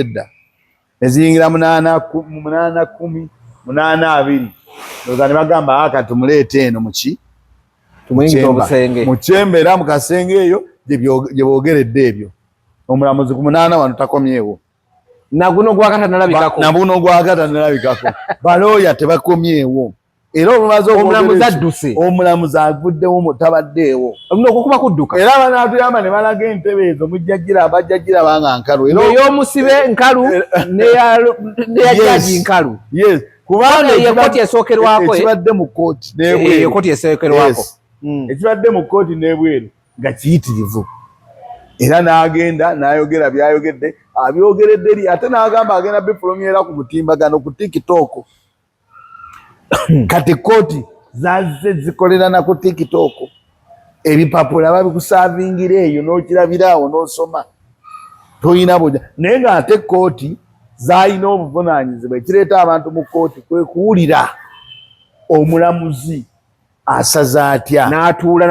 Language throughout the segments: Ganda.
edda eziyingira 8 10 8 bagamba aka tumuleete eno muki tumuyingiza obusenge mu kyembe era mu kasenge eyo gye boogeredde ebyo omulamuzi ku 8 wano takomyewo na guno gwakata nalabikako na buno gwakata nalabikako balooya tebakomyewo era olumaze omulamuzi adduse omulamuzi aguddewo mutabaddeewo okuba kudduka era banaatuyamba ne balaga entebe ezo bajjagira banga nkalu era ey'omusibe nkalu neya jaji nkalu yes kubanga ye koti esookerwako ekibadde mu kooti n'ebweru ye koti esookerwako ekibadde mu kooti n'ebweru nga kiyitirivu era n'agenda n'ayogera byayogedde abyogeredde eri ate n'agamba agenda bifulumyera ku mutimbagano ku TikTok kati kooti zazze zikolera na ku TikTok ebipapula babikusavingira eyo n'okirabira awo n'osoma toyina bujja naye ng'ate kooti zaalina obuvunaanyizibwa ekireeta abantu mu kooti kwe kuwulira omulamuzi asaza atya n'atuula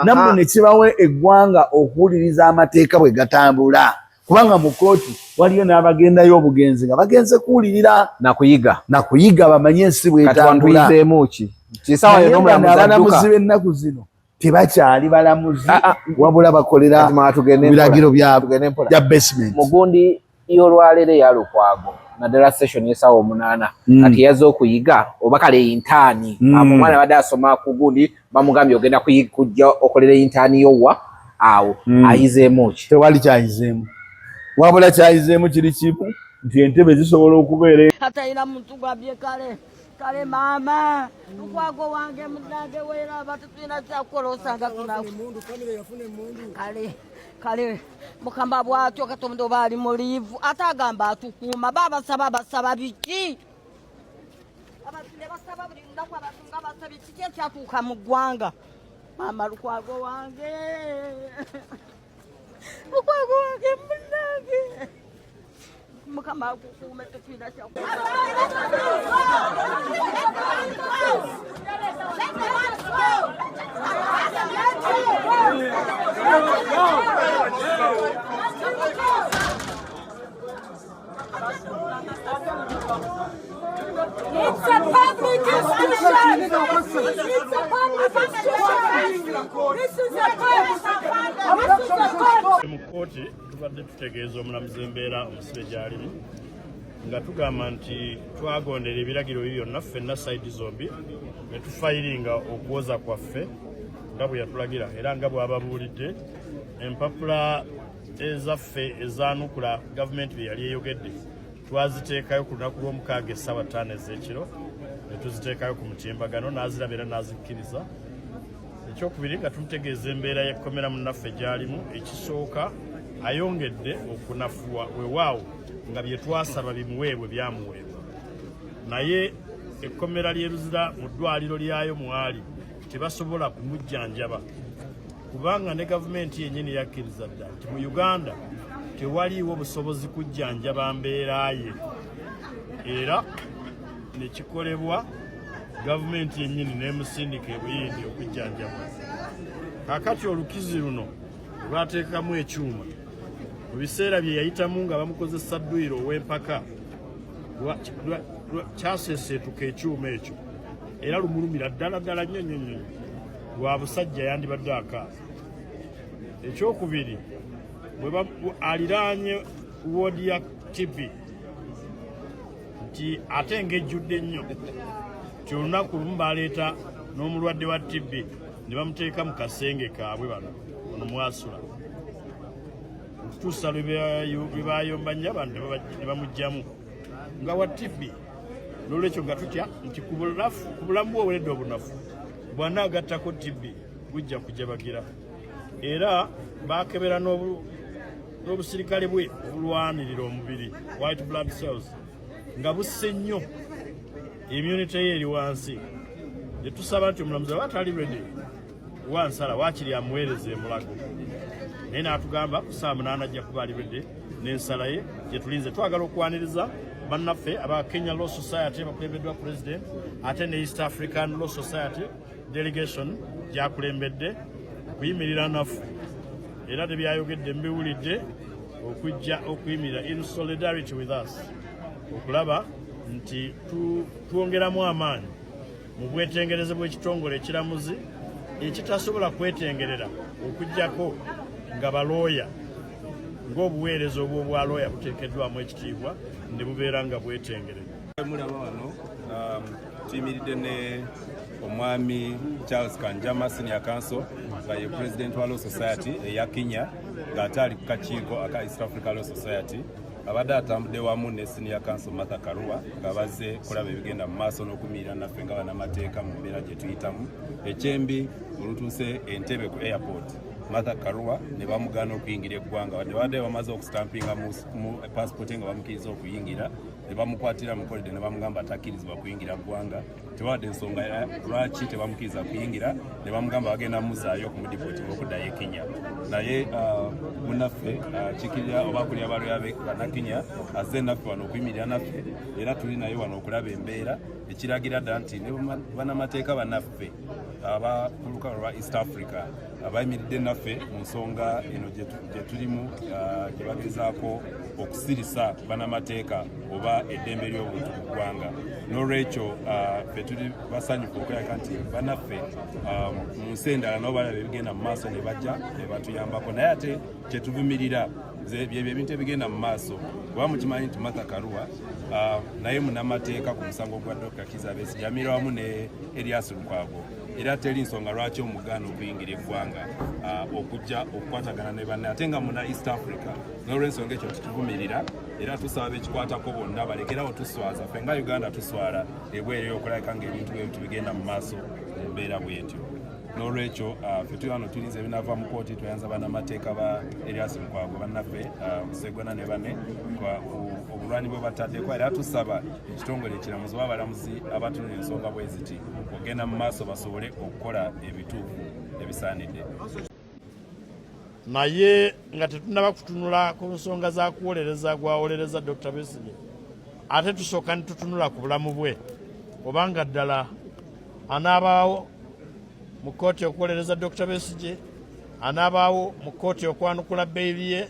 nammwe ne kibawo eggwanga okuwuliriza amateeka bwe gatambula kubanga mu kooti waliyo n'abagendayo obugenzi nga bagenze kuwulirira nakuyiga bamanye ensi bwetambula abalamuzi b'ennaku zino tebakyali balamuzi wabula bakolera biragiro bya basement mugundi y'olwaleero eya Lukwago naddala session y'essaawa 8 kati yazze okuyiga oba kale intaani omwana badde asoma ku gundi bamugambye ogenda kujja okolera intaani yowa awo ayizeemu ki tewali kyayizeemu wabula kyayizeemu kiri kimu nti entebe zisobola okubeera atayina muntu gwabye kale maama Lukwago wange munange weeraba tetulina kyakukola osanga kale mukama bwatyo Katonda oba ali mu liivu ate agamba atukuuma basaba biki abasinde basaba buli lunaku abantu nga basaba kiki ekyatuuka mu ggwanga maama Lukwago wange munange mukama akukuume tetulina kyakukola It's a public institution. It's a public institution. This is a court. Mu kooti tubadde tutegeeza omulamuzi embeera omusibe gy'alimu nga tugamba nti twagondera ebiragiro byonna ffenna sayidi zombi ne tufayiringa okuwoza kwaffe nga bwe yatulagira era nga bw'ababuulidde empapula ezaffe ezaanukula gavumenti bye yali eyogedde twaziteekayo ku lunaku lw'omukaaga essaawa 5 ez'ekiro ne tuziteekayo ku mutimbagano n'aziraba era n'azikkiriza ekyokubiri nga tumutegeeza embeera y'ekkomera munnaffe gy'alimu ekisooka ayongedde okunafuwa weewaawo nga bye twasaba bimuweebwe byamuweebwa naye ekkomera ly'e Luzira mu ddwaliro lyayo mwali tebasobola kumujjanjaba kubanga ne gavumenti yennyini yakkiriza dda nti mu Uganda tewaliiwo busobozi kujjanjaba mbeera ye era ne kikolebwa gavumenti yennyini n'emusindika ebuyindi okujjanjabwa kaakati olukizi luno lwateekamu ekyuma mu biseera bye yayitamu nga bamukozesa dduyiro ow'empaka kyaseeseetuka ekyuma ekyo era lumulumira ddala nnyo lwa busajja yandibadde akaasa ekyokubiri aliraanye woodi ya TB nti ate ng'ejjudde nnyo ti olunaku lumu baleeta n'omulwadde wa TB ne bamuteeka mu kasenge kaabwe bano ono mwasula okutuusa lwe bayomba nnyo abantu ne bamugjamu nga wa TB n'olwekyo nga tutya nti ku bulamu bwe obuledde obunafu bw'anaagattako TB bujja kujabagira era baakebera n'obusirikale bwe obulwanirira omubiri white blood cells nga busse nnyo immunity ye eri wansi ne tusaba nti omulamuzi aba atali ready wansala waakiri amuweereza emulago naye n'atugamba ku saa 8 ajja kuba ali ready n'ensala ye gye tulinze twagala okwaniriza bannaffe aba Kenya Law Society bakulembeddwa president ate ne East African Law Society delegation gyakulembedde kuyimirira naffe era tebyayogedde mbiwulidde okujja okuyimira in solidarity with us okulaba nti twongeramu amaanyi mu bwetengereze bw'ekitongole ekiramuzi ekitasobola kwetengerera okujjako nga balooya ng'obuweereza obw'obwalooya buteekeddwamu ekitiibwa ne bubeera nga bwetengerera. Mulaba wano tuyimiridde ne omwami Charles Kanjama Senior Counsel nga ye President wa Law Society eya Kenya ng'ate ali ku kakiiko aka East Africa Law Society abadde atambudde wamu ne Senior Counsel Martha Karua nga bazze kulaba ebigenda mu maaso n'okumirira naffe nga bannamateeka mu mbeera gye tuyitamu. Ekyembi olutuuse Entebbe ku airport Martha Karua ne bamugaana okuyingira eggwanga wadde badde bamaze okustampinga mu passport nga bamukkiriza okuyingira ne bamukwatira mu kolide ne bamugamba atakkirizibwa kuyingira ggwanga tebawadde ensonga lwaki tebamukkiriza kuyingira ne bamugamba bagenda muzaayo okumudipoti okuddayo e Kenya naye munaffe kikirira oba kulya balya bannakenya azze naffe wano okuyimirira naffe era tuli naye wano okulaba embeera ekiragira dda nti ne bannamateeka bannaffe aba ku lukalu lwa East Africa abayimiridde naffe mu nsonga eno gye tulimu gye bagezaako okusirisa bannamateeka oba eddembe ly'obuntu mu ggwanga n'olwekyo ffe tuli basanyufu okulaga nti bannaffe mu nsi endala nabo balaba ebigenda mu maaso ne bajja ne batuyambako naye ate kyetuvumirira byebyo ebintu ebigenda mu maaso kuba mukimanyi nti Martha Karua naye munnamateeka ku musango gwa Dr. Kizza Besigye yamirira wamu ne Erias Lukwago era teri nsonga lwaki omugaana okuyingira eggwanga okujja okukwatagana ne banne ate nga muna East Africa n'olw'ensonga ekyo tutuvumirira era tusaba bekikwatako bonna balekerawo tuswaza ffe nga Uganda tuswala ebwereyo okulabika ng'ebintu bwe bigenda mu maaso mu mbeera bwetyo n'olwekyo ffe tuli wano tulinza ebinava mu kooti tweyanza bannamateeka ba Erias Lukwago bannaffe Segona ne banne obulwanyi bwe bataddeko era tusaba ekitongole ekiramuzi oba abalamuzi abatunula ensonga bwe ziti okugenda mu maaso basobole okukola ebituufu ebisaanidde. Naye nga tetunnaba kutunula ku nsonga za kuwolereza gwawolereza Dr. Besigye ate tusooka ne tutunula ku bulamu bwe obanga ddala anaabaawo mu kooti okuwolereza Dr. Besigye anaabaawo mu kooti okwanukula bbeeri ye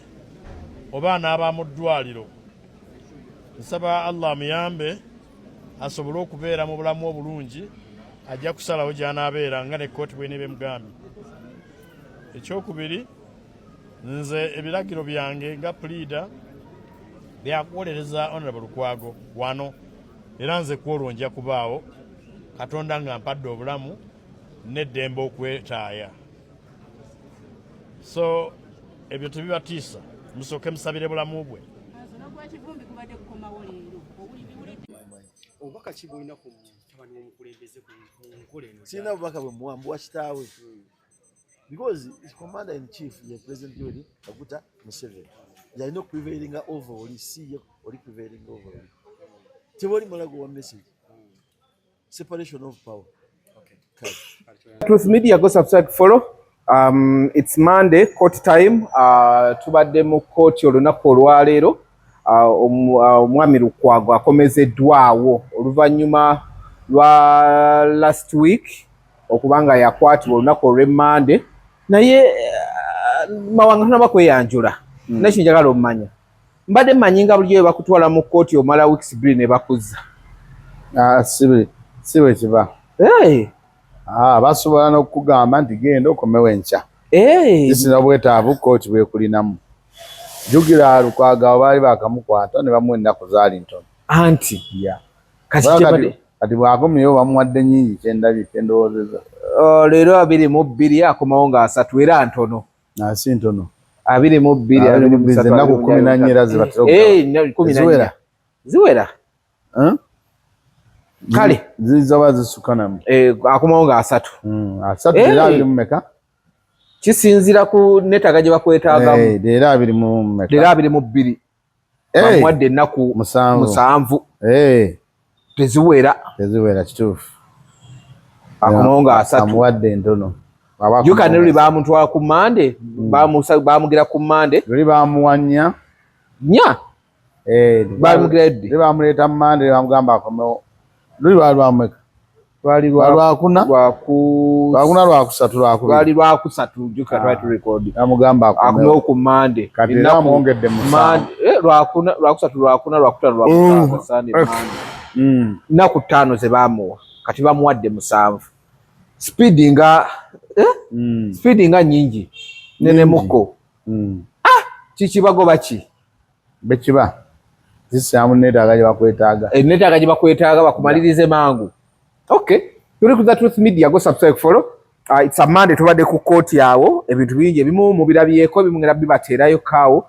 oba anaaba mu ddwaliro. Nsaba Allah amuyambe asobole okubeera mu bulamu obulungi ajja kusalawo gy'anaabeera nga ne kooti bw'eneeba emugambye. Ekyokubiri nze ebiragiro byange nga puliida byakuwolereza Honorable Lukwago wano era nze kwolwo nja kubaawo Katonda nga mpadde obulamu n'eddembe okwetaaya. So ebyo tebibatiisa musooke musabire bulamu bwe. Obubaka ki bw'olina ku mutabani w'omukulembeze ku nkola eno? Sirina bubaka bwe muwambu wa kitaawe because commander in chief ye President Yoweri Kaguta Museveni yalina okuprevailinga over oli siye oli prevailing over oli teboli mulago wa message separation of power. Truth Media, go subscribe, follow. It's Monday, court time. Tubadde mu court olunaku olwaleero. Omwami Lukwago akomezeddwawo oluvannyuma lwa last week okubanga yakwatibwa olunaku olw'Emmande naye mawanga tonaba kweyanjula nakyo njagala omumanya mbadde mmanyi nga bulijjo bwe bakutwala mu kooti omala weeks bbiri ne bakuzza. Si bwe kiba. Basobola n'okugamba nti genda okomewo enkya. Kisina bwetaavu kooti bwekulinamu. Jjugira Lukwago abo baali bakamukwata ne bamuwa ennaku zaali ntono. Anti kati bw'akomyewo bamuwadde nnyingi kyendabye kyendowoozeza. Leero 22 akomawo nga 3 era ntono. Si ntono. 22 ennaku 14 era ziwera. Ziwera. Kale zizaba zisukanamu. Akomawo nga 3. 3 era 2 mmeka? Kisinzira ku netaga gye bakwetaagamu. Era 2 mu mmeka? Era 22. Bamuwadde ennaku 7. Teziwera kituufu. Akomawo nga 3. Amuwadde ntono. Yuka ne luli bamutwala ku Mmande, bamugira ku Mmande. Luli bamuwa 4. Bamugira eddi. Bamuleeta Mmande bamugamba akomewo. Luli baali bamweka. lwali lwakuna lwakusatu lwali lwakusatu juka twali tu record amugamba akomeo ku Monday kati namwongedde mu lwakusatu lwakuna lwakutano lwakutaano Sunday Monday naku 5 ze bamuwa kati bamuwadde 7 speed nga nyingi nene muko kikibagoba ki bekiba zisaamu netaaga gye bakwetaaga bakumalirize mangu. Okay, tuli ku The Truth Media, go subscribe follow. It's a Monday tubadde ku court yawo ebintu bingi ebimu mubirabyeko bimwe bibateerayo kaawo.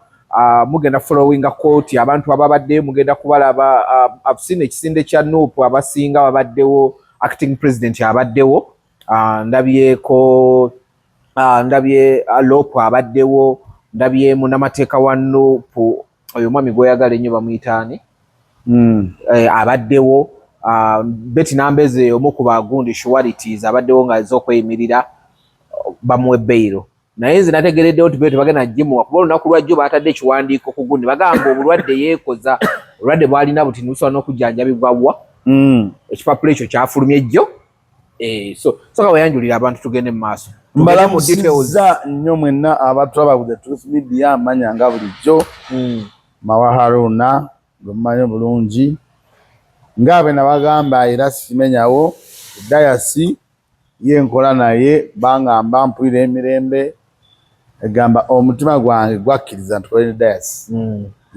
Mugenda following court abantu ababadde mugenda kubalaba absine ekisinde kya Nuupu abasinga babaddewo acting president abaddewo ndabye Alopo abaddewo ndabye munamateeka wa Nuupu oyo mwami gweyagala ennyo bamuyitaani abaddewo Betty Nambeze omu ku bagundi Suralities abaddewo nga azze okweyimirira bamuwe beyiro naye nze nategereddewo nti Betty bagenda gimuwa kuba olunaku lwajjo baatadde ekiwandiiko ku gundi bagamba obulwadde yeekoza obulwadde bwalina buti nusobola n'okujjanjabibwa wa ekipapula ekyo kyafulumye jjo so kaweyanjulira abantu tugende mu maaso mbalamusiza nnyo mwenna abatulaba ku The Truth Media amanya nga bulijjo Mawa Haruna gwemumanyi bulungi ngaabe nabagamba era simenyawo dayasi yenkola naye bangamba mpulira emirembe egamba omutima gwange gwakkiriza ntukolere dayasi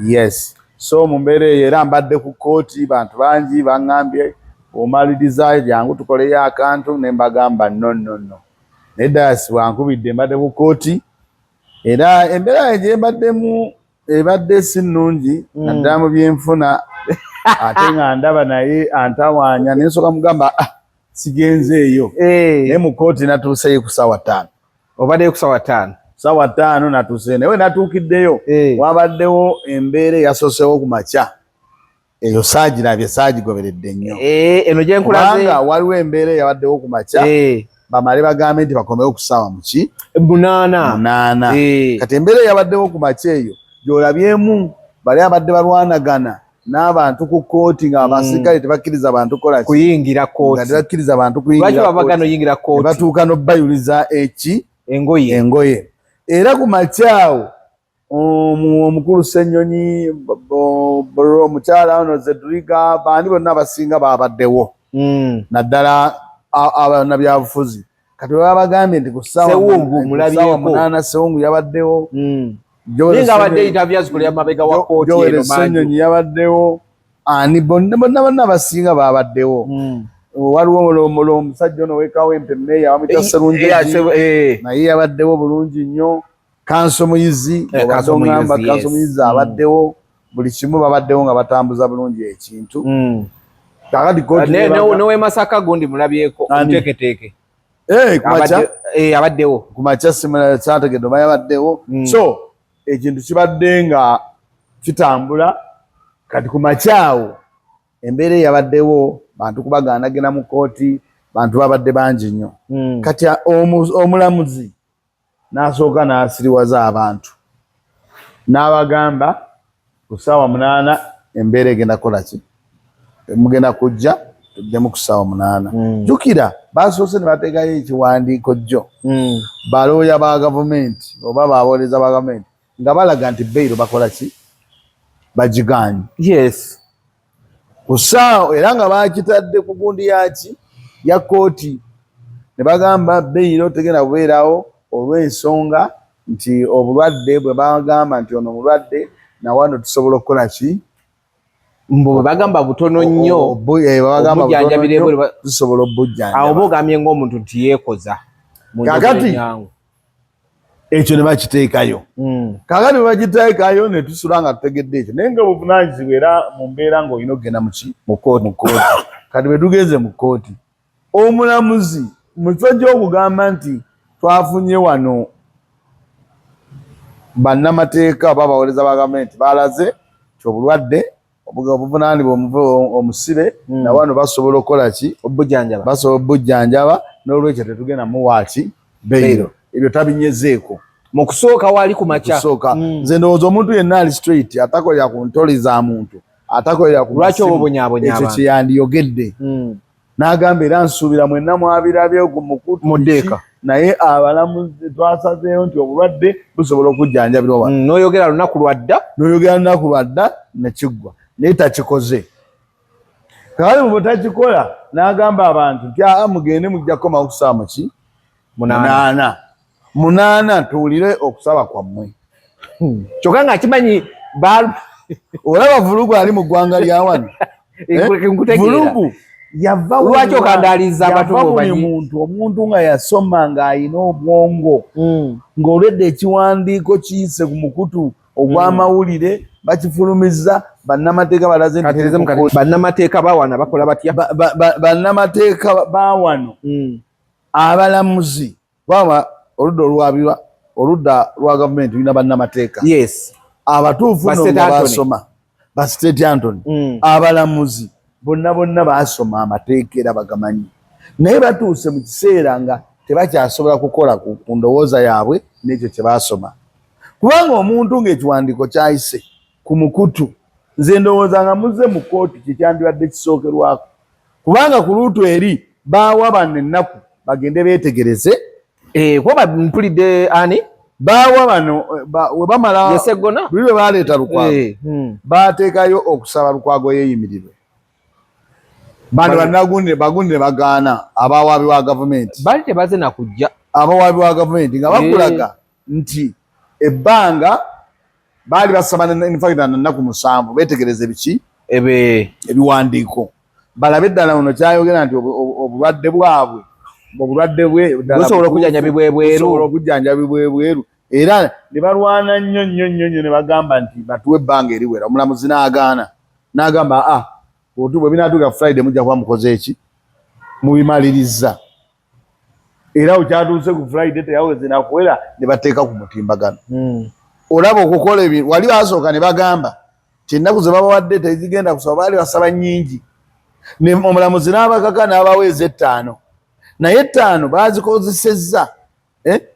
yes so mu mbeera eyo era mbadde ku kooti bantu bangi baŋŋambye omaliriza jangu tukoleyo akantu ne mbagamba no naye dayasi wankubidde mbadde ku kooti era embeera yo gye mbaddemu ebadde si nnungi naddala mu byenfuna ate nga ndaba naye antawaanya ne nsooka mugamba sigenze eyo naye mu kooti natuuseyo ku ssaawa 5 obaddeyo ku ssaawa 5 natuuseyo naye we natuukiddeyo wabaddewo embeera eyasoosewo ku makya eyo saagirabye saagigoberedde nnyo eno gye nkulaze waliwo embeera eyabaddewo ku makya bamale bagambe nti bakomewo ku ssaawa muki 8 kati embeera eyabaddewo ku makya eyo gyolabyemu bali abadde balwanagana n'abantu ku kooti nga abasirikale tebakkiriza abantu kuyingira kooti tebakkiriza abantu kuyingira kooti batuuka n'obayuliza engoye era ku makyawo omukulu Ssenyonyi omukyala ono Zedriga bandi bonna abasinga babaddewo naddala abannabyabufuzi kati baba bagambye nti ku ssaawa 8 Sewungu yabaddewo Joel Ssenyonyi yabaddewo ani bonna abasinga babaddewo waliwo omusajja ono w'Ekawempe Meeya bamuyita Sserungi naye yabaddewo bulungi nnyo Kanso Muyizi obaddeongamba Kanso Muyizi abaddewo buli kimu babaddewo nga batambuza bulungi ekintu nowe Masaka gundi mulabyeko muteeketeeke abaddewo ku makya saategedde oba yabaddewo so ekintu kibadde nga kitambula kati ku makyawo embeera eyabaddewo bantu kubagaanagena mu kooti bantu babadde bangi nnyo kati omulamuzi n'asooka n'asiriwaza abantu n'abagamba ku ssaawa 8 embeera egenda kukolaki mugenda kujja tuddemu ku ssaawa 8 jjukira basoose ne bateekayo ekiwandiiko jjo balooya ba gavumenti oba babooleza ba gavumenti nga balaga nti beyiro bakola ki bagiganye yes ku ssaawa era nga bakitadde ku gundi yaki ya kooti ne bagamba beyiro tegenda kubeerawo olw'ensonga nti obulwadde bwe bagamba nti ono mulwadde nawano tusobola okukola ki mbu bagamba butono nnyo tusobola obujjanjaba awo bogambye ng'omuntu nti yeekoza kakati ekyo ne bakiteekayo kakati bwe bagiteekayo ne tusula nga tutegedde ekyo naye nga buvunaanyizibwa era mu mbeera ng'olina okugenda mu kooti kati bwe tugeze mu kooti omulamuzi mu kifo gy'okugamba nti twafunye wano bannamateeka oba abaweereza ba gavumenti balaze kyobulwadde obuvunaanibwa omusibe na wano basobola okukola ki basobola obujjanjaba n'olwekyo tetugenda muwaaki beyiro ebyo tabinyezeeko mu kusooka wali ku makya nze ndowooza omuntu yenna ali straight atakolera ku ntoli za muntu atakolera ku lwaki obubonyaabonya ekyo kyeyandiyogedde n'agamba era nsuubira mwenna mwabirabye mukutu Mudeeka. naye abalamuzi twasazeeyo nti obulwadde busobola okujjanjabirwa wano. N'oyogera lunaku lwadda N'oyogera lunaku lwadda nekiggwa naye takikoze. Kakati bwe takikola n'agamba abantu nti mugende mujja kukomawo ku ssaawa ki? 8 tuwulire okusaba kwammwe. Kyokka ng'akimanyi Olaba Vulugu ali mu ggwanga lya wano. Vulugu yava lwaki okandaaliza abantu buli omuntu nga yasoma ng'ayina obwongo ng'olwedde ekiwandiiko kiyise ku mukutu ogw'amawulire bakifulumiza bannamateeka balaze bannamateeka bawano bakola batya bannamateeka bawano abalamuzi baba oludda lwa gavumenti lulina bannamateeka abatuufu nno basoma ba State Anthony abalamuzi bonna basoma amateeka era bagamanyi naye batuuse mu kiseera nga tebakyasobola kukola ku ndowooza yaabwe n'ekyo kye basoma kubanga omuntu ng'ekiwandiiko kyayise ku mukutu nze ndowooza nga muzze mu kooti kyekyandibadde kisookerwako kubanga ku luutu eri baawa bano ennaku bagende beetegereze kuba mpulidde ani baawa bano we bamala Yesegona buli lwe baleeta Lukwago baateekayo okusaba Lukwago yeeyimirirwe bano bagundire bagaana abawaabi wa gavumenti baali tebaze nakujja abawaabi wa gavumenti nga bakulaga nti ebbanga baali basaba nfakita nnaku 7 beetegereze biki ebiwandiiko balabe eddala uno kyayogera nti obulwadde bwabwe busobola okujjanjabi bweru era ne balwana nnyo ne bagamba nti batuwe ebbanga eriwera omulamuzi n'agamba bwe binaatuuka Friday mujja kuba mukoze eki mubimaliriza era okyatuuse ku Friday teyaweze nakuwera ne bateeka ku mutimbagano olaba okukola ebintu wali basooka ne bagamba ti ennaku ze babawadde tezigenda kusaba baali basaba nnyingi omulamuzi n'abakaka n'abaweeza 5 naye 5 bazikozesezza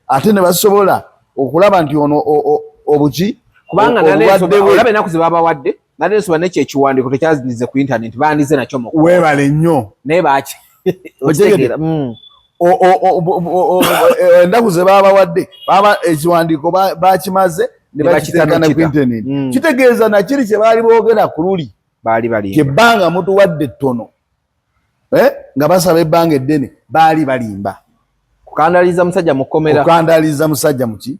ate ne basobola okulaba nti ono obuki kubanga olaba ennaku ze babawadde nanesoba nekyo ekiwandiiko tekyazinize ku internet baanize nakyo weebale nnyo naye baki ennaku ze babawadde ekiwandiiko bakimaze ne bakiteekana ku internet kitegeeza nakiri kye baali boogera ku luli kyebbanga mutuwadde ttono nga basaba ebbanga eddene baali balimba kukandaliza musajja muki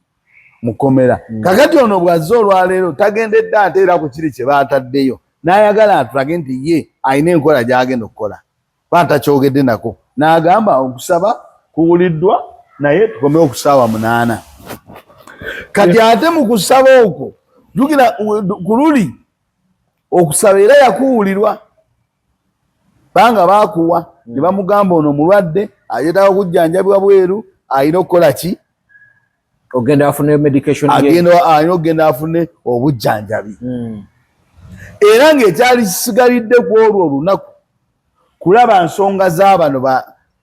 mukomera kakati ono bwazze olwaleero tagendedde ate era ku kiri kye baataddeyo n'ayagala atulage nti ye alina enkola gy'agenda okukola baatakyogedde nako n'agamba okusaba kuwuliddwa naye tukomewo ku ssaawa 8 kati ate mu kusaba okwo jjukira ku luli okusaba era yakuwulirwa banga baakuwa ne bamugamba ono mulwadde ayetaaga okujjanjabibwa bweru alina okukola ki ogenda afune medication alina okugenda afune obujjanjabi era ng'ekyali kisigalidde ku olwo olunaku kulaba nsonga z'abano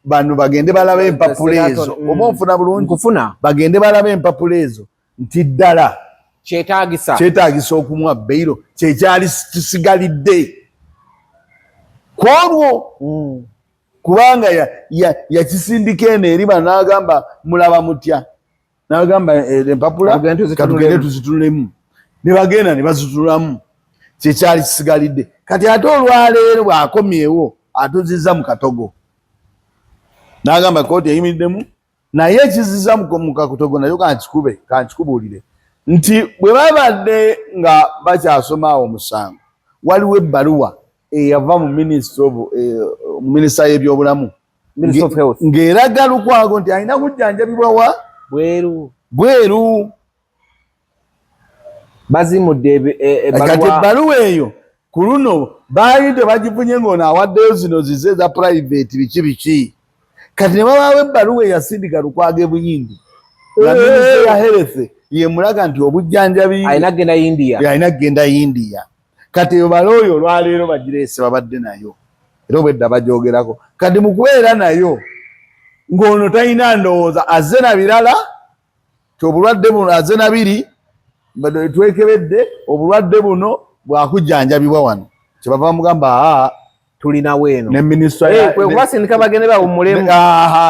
bano bagende balaba empapula ezo oba onfuna bulungi bagende balaba empapula ezo nti ddala kyetaagisa okumuwa bbeiro kyekyali kisigalidde ku olwo kubanga yakisindika eno eri bano n'agamba mulaba mutya n'agamba empapula katugende tuzitulemu ne bagenda ne bazitulamu kyekyali kisigalidde kati ate olwaleero bw'akomyewo atuzizza mu katogo n'agamba kooti eyimiriddemu naye ekizizza mu katogo nayo kankikubuulire nti bwe babadde nga bakyasoma awo omusango waliwo ebbaluwa eyava mu minisita y'ebyobulamu ng'eraga Lukwago nti alina kujjanjabibwa wa bweru bazimudde kati ebbaluwa eyo ku luno baali tebagifunye ng'ono awaddeyo zino zize za private biki kati ne babaawo ebbaluwa eyasindika Lukwago e Buyindi nga minisita ya health yemulaga nti obujjanjabi alina kgenda India kati eyo balooyo olwaleero bagireese babadde nayo era obwedda bagyogerako kati mu kubeera nayo ng'ono talina ndowooza azze na birala obulwadde buno azze na biri twekebedde obulwadde buno bwakujjanjabibwa wano kyebava bamugamba tulina weno ne minister kwe kubasindika bagende bawummulemu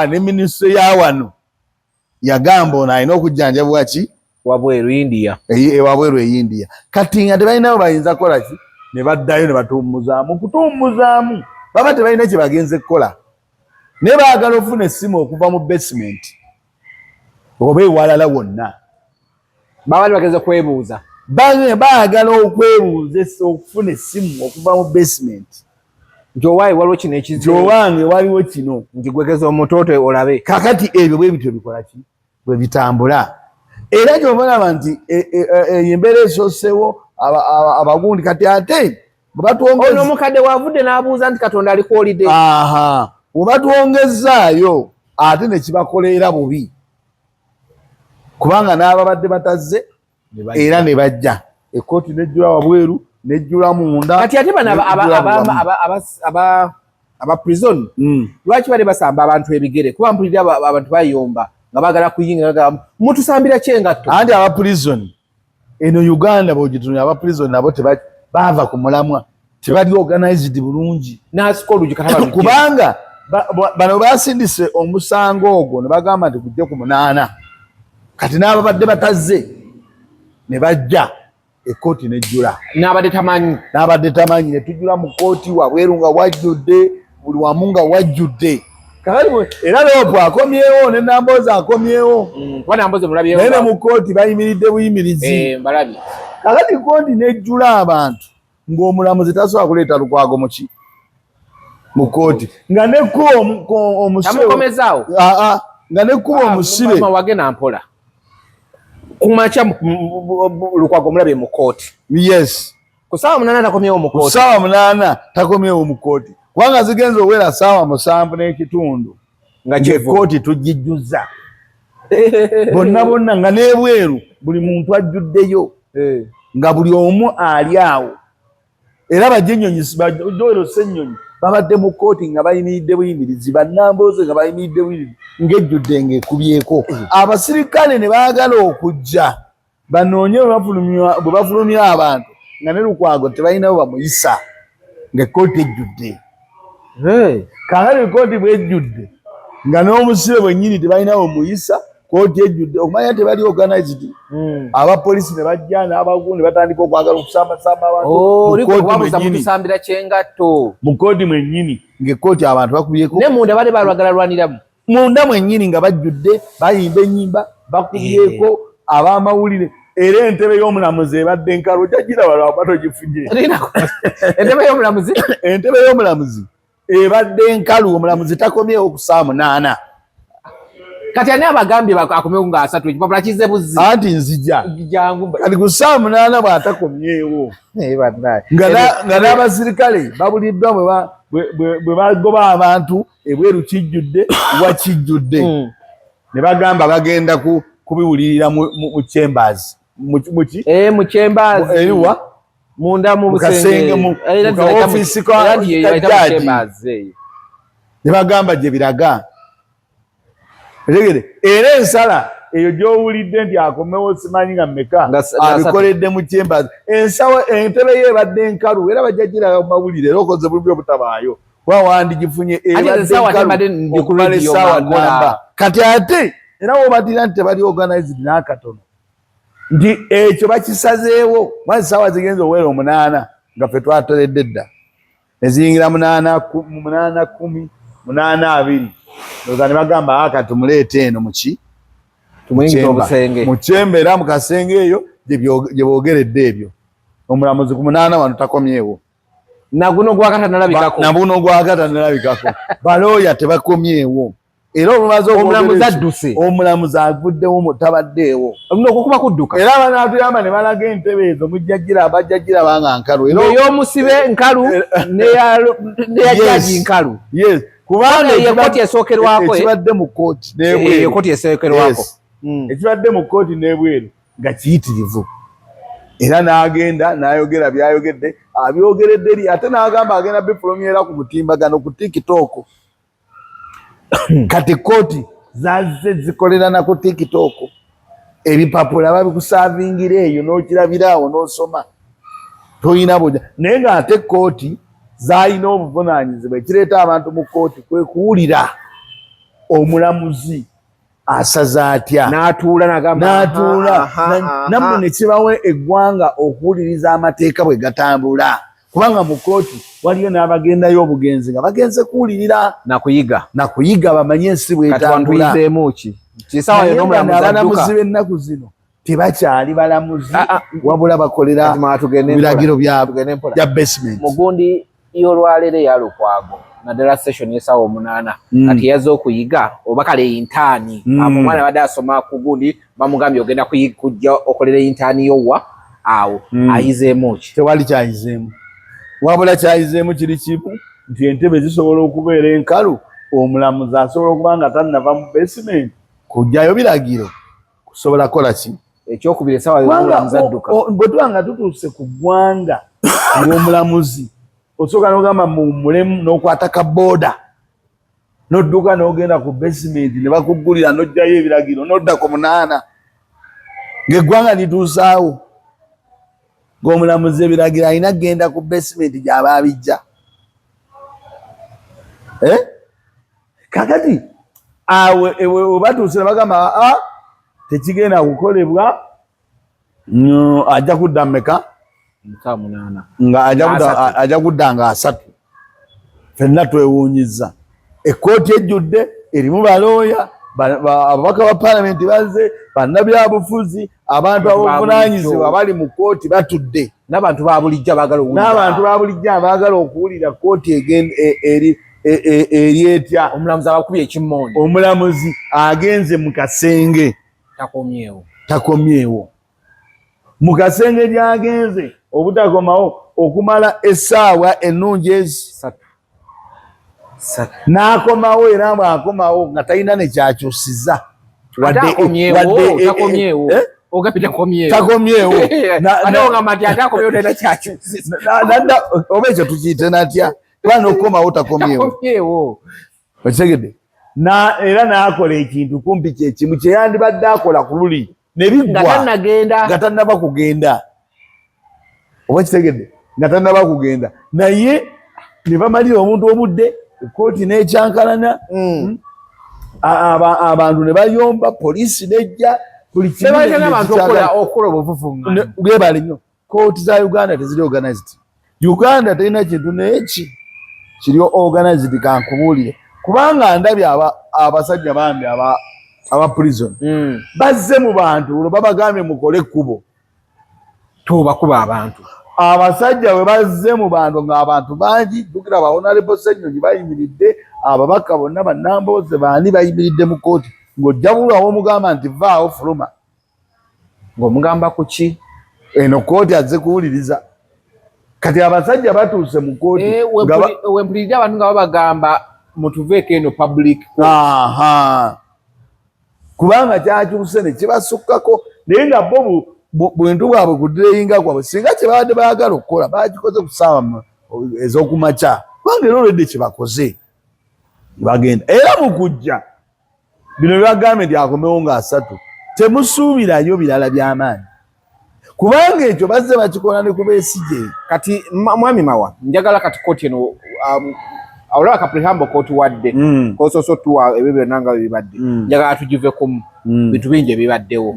ne minister ya wano yagamba ono alina okujjanjabwa ki wabweru India wabweru India kati nga tebalinawo bayinza kukola ki ne baddayo ne batuumuzaamu kutuumuzaamu baba tebalina kye bagenze kukola ne baagala ofuna essimu okuva mu basement oba ewalala wonna baba bageze kwebuuza baagala okwebuuza okufuna essimu okuva mu basement nti owaayi waliwo kino ekizibu owange waliwo kino nti gwegeza omutooto olabe kakati ebyo bwe bityo bikola ki bwe bitambula era gy'obalaba nti embeera esoosewo abagundi kati ate ono omukadde waavudde n'abuuza nti Katonda ali kwolidde bwe batuwongezaayo ate ne kibakolera bubi kubanga n'ababadde batazze era ne bajja ekkooti nejjula wabweru nejjula munda kati ate bano aba prison lwaki bali basamba abantu ebigere kuba mpulira abantu bayomba nga baagala kuyinga mutusambira kyengatto anti aba prison eno Uganda bw'ogitunira aba prison nabo baava ku mulamwa tebali organized bulungi n'asika olugi kubanga bano basindise omusango ogwo ne bagamba nti kujje ku 8 kati n'ababadde batazze ne bajja ekkooti nejjula n'abadde tamanyi ne tujjula mu kkooti wabweru nga wajjudde buli wamu nga wajjudde era loopo akomyewo ne Nambooze akomyewo naye ne mu kkooti bayimiridde buyimirizi kakati kkooti nejjula abantu ng'omulamuzi tasobola kuleeta Lukwago muki mu kkooti nga nekkuba omusibe nga nekkuba omusibe wagenda mpola kumacha Lukwago mulabe mu kkooti yes ku ssaawa 8 takomyewo mu kkooti ku ssaawa 8 takomyewo mu kkooti kubanga zigenza owera ssaawa 7 n'ekitundu nga kkooti tugijjuza bonna nga n'ebweru buli muntu ajjuddeyo nga buli omu ali awo era bajjennyonyi bajjoero ssennyonyi babadde mu kkooti nga bayimiridde buyimirizi bannambooze nga bayimiridde buyimirizi ng'ejjudde ng'ekubyeko abasirikale ne baagala okujja banoonye bwe bafulumya abantu nga ne Lukwago tebalinawo bamuyisa ng'ekkooti ejjudde kaakati ekkooti bwejjudde nga n'omusibe bwennyini tebalinawo muyisa kkooti ejjudde okumanya tebali organized abapoliisi ne bajja n'abagundi batandika okwagala okusambasamba abantu kyengatto mu kkooti mwennyini ng'ekkooti abantu bakubyeko ne munda bali balwagala lwaniramu munda mwennyini nga bajjudde bayimba ennyimba bakubyeko ab'amawulire era entebe y'omulamuzi ebadde nkalu jagiraba lwapa togifunye entebe y'omulamuzi ebadde nkalu omulamuzi takomyewo ku ssaawa 8 kati ani abagambye akomyewo nga 3 ekipapula kizze buzzi anti nzija kati ku ssaawa 8 bw'atakomyewo nga n'abasirikale babuliddwa bwe bagoba abantu ebweru kijjudde wakijjudde ne bagamba bagenda kubiwulirira mu chambers mu chambers eriwa munda mu busenge mu office ka judge ne bagamba gye biraga era ensala eyo gy'owulidde nti akomewo simanyi nga mmeka abikoledde mu chambers entebe ye ebadde nkalu era bajja giraba mu mawulire era okoze bulumi obutabaayo wawandi gifunye ebadde nkalu okumala essaawa namba kati ate era wobatira nti tebali organized n'akatono nti ekyo bakisazeewo mwazi essaawa zigenza owera 8 nga ffe twatoledde dda neziyingira 8 10 8 20 ne bagamba kati tumuleete eno muki mu chemba era mu kasenge eyo gye boogeredde ebyo omulamuzi ku 8 wano takomyewo naguno gwakata nalabikako balooya tebakomyewo era olumaze omulamuzi avuddewo tabaddeewo okuba kudduka era banaatuyamba ne balaga entebe ezo bajja girabanga nkalu ey'omusibe nkalu neya jaji nkalu kubanga ekkooti esookerwako ekibadde mu kkooti ekkooti esookerwako ekibadde mu kkooti n'ebweru nga kiyitirivu era n'agenda n'ayogera byayogedde abyogeredde eri ate n'agamba agenda bifulumyera ku mutimbagano ku TikTok kati kkooti zazze zikolera na ku TikTok ebipapula babikusavingira eyo n'okirabira awo n'osoma toyina bujja naye ng'ate kkooti zalina obuvunaanyizibwa ekireeta abantu mu kkooti kwe kuwulira omulamuzi asaza atya n'atuula nammwe ne kibawe eggwanga okuwuliriza amateeka bwe gatambula kubanga mu kkooti waliyo n'abagendayo obugenzi nga bagenze kuwulirira nakuyiga bamanye ensi bwetambula abalamuzi b'ennaku zino tebakyali balamuzi wabula bakolera biragiro bya basement. Mugundi y'olwaleero eya Lukwago naddala session y'essaawa 8 kati yazze okuyiga oba kale intaani omwana badde asoma ku gundi bamugambye ogenda kujja okolera intaani yowa awo ayizeemu ki? Tewali kyayizeemu wabula kyayizeemu kiri kimu nti entebe zisobola okubeera enkalu omulamuzi asobola okuba nga tannava mu basement kujjayo biragiro kusobola kola ki ekyokubira essaawa y'omulamuzi adduka bwe tuba nga tutuuse ku ggwanga ng'omulamuzi osooka n'ogamba mulemu n'okwata ka booda n'odduka n'ogenda ku basement ne bakuggulira n'ojjayo ebiragiro n'odda ku 8 ng'eggwanga lituusaawo ng'omulamuzi ebiragiro alina kgenda ku basement gy'aba abijja kakati awe we batuuse ne bagamba tekigenda kukolebwa ajja kudda mmeka nga ajja kudda nga 3 ffenna twewuunyizza ekkooti ejjudde erimu balooya ababaka ba paalamenti bazze bannabyabufuzi abantu abobuvunaanyizibwa bali mu kkooti batudde n'abantu ba bulijjo abaagala okuwulira kkooti eri etya omulamuzi abakubye ekimmonde omulamuzi agenze mu kasenge takomyewo mu kasenge gy'agenze obutakomawo okumala essaawa ennungi ezi 3 n'akomawo era bw'akomawo nga talina ne kyakyusiza takomyewo oba ekyo tukiyite natya kubanga okukomawo takomyewo okitegedde era n'akola ekintu kumpi kyekimu kyeyandibadde akola ku luli ne biggwa nga tannaba kugenda oba kitegedde nga tannaba kugenda naye ne bamalira omuntu obudde ekkooti n'ekyankalana abantu ne bayomba poliisi nejja buli kimugebale nnyo kkooti za Uganda teziri organized. Uganda terina kintu n'eki kiri organized kankubuulire kubanga ndabye abasajja bambi aba prison bazze mu bantu olwo babagambye mukole ekkubo tobakuba abantu abasajja bwe bazze mu bantu ng'abantu bangi jjukira Honorable Ssenyonyi bayimiridde ababaka bonna bannambooze baani bayimiridde mu kkooti ng'ojja bulwawo omugamba nti vaawo fuluma ng'omugamba ku ki eno kkooti azze kuwuliriza kati abasajja batuuse mu kkooti wempulidde abantu nga babagamba mutuveeko eno public kubanga kyakyuse ne kibasukkako naye nga bo bwentu bwabwe kuddireyinga kwabwe singa kyebabadde baagala okukola bagikoze ku ssaawa ez'okumakya kubanga era olwedde kyebakoze bagenda era mu kujja bino byebagambye nti akomewo nga 3 temusuubirayo birala by'amaanyi kubanga ekyo bazze bakikola ne ku Besigye. Kati mwami Mawa njagala kati kkooti eno olaba kaprehambo kkooti wadde kososo tuwa ebyo byonna bibadde njagala tugive ku bintu bingi ebibaddewo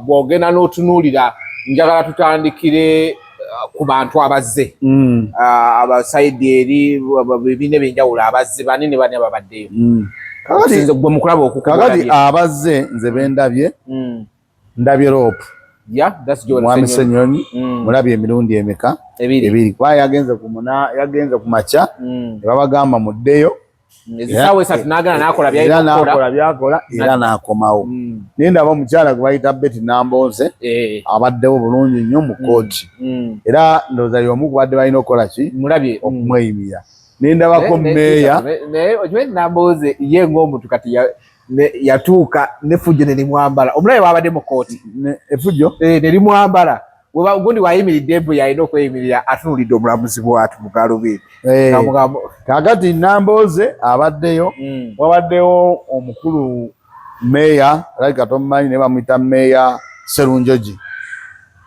bw'ogenda n'otunuulira njagala tutandikire ku bantu abazze abasayidi eri bibiina ebyenjawulo abazze banene bani ababaddeyo gwe mukulaba okukakati abazze nze bendabye ndabye Rope Mwami Ssenyonyi mulabye emirundi emeka 2 kuba yagenze ku makya ne babagamba muddeyo n'akola byakola era n'akomawo naye ndaba omukyala gwe bayita Betty Nambooze abaddewo bulungi nnyo mu kkooti era ndowooza y'omu kubadde balina okukola ki okumweyimira naye ndabako mmeeya Nambooze ye ng'omuntu kati yatuuka n'effujjo ne limwambala omulabe wabadde mu kkooti effujjo ne limwambala gundi wayimiridde embu yalina okweyimirira atunulidde omulamuzi bwatu mu galubindi kakati Nambooze abaddeyo wabaddewo omukulu meeya alabika tomumanyi ne bamuyita meeya Sserunjogi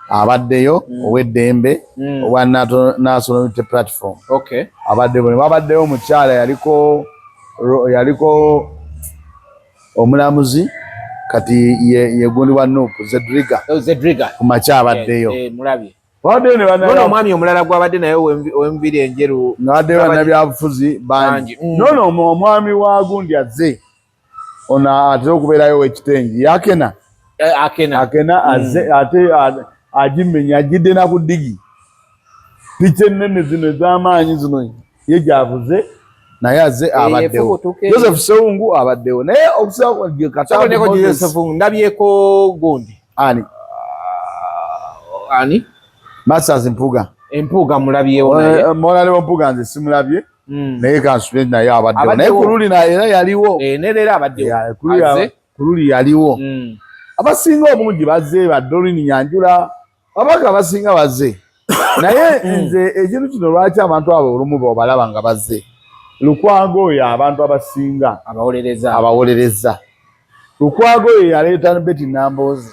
abaddeyo ow'eddembe owa National Unity Platform. Okay. Abaddeyo omukyala yaliko omulamuzi kati ye gundi wa Nuupu Zedriga kumakya abaddeyo. Mulabye. Abaddeyo ne Nono omwami omulala gwabadde naye ow'enviri enjeru. N'abaddeyo bannabyabufuzi bangi. Nono omwami wa gundi azze ono atera okubeerayo w'ekitengi yakena. Akena azze ate agimenya agidde na ku ddigi. Picha ennene zino ez'amaanyi zino ye gyavuze naye azze abaddewo. Joseph Sewungu abaddewo naye okusaba Kataako Joseph ndabyeko gundi. Ani? Masters Mpuga mulabyewo naye. Monalewo Mpuga nze simulabye. Naye kansubye naye abaddewo. Naye Kululi naye era yaliwo. Ne leero abaddewo. Kululi yaliwo. Abasinga obungi bazze Dolini Nyanjula. Abaka abasinga bazze. Naye nze ekintu kino lwaki abantu abo olumu b'obalaba nga bazze. Lukwago oyo abantu abasinga abawolereza. Lukwago oyo yaleeta Betty Nambooze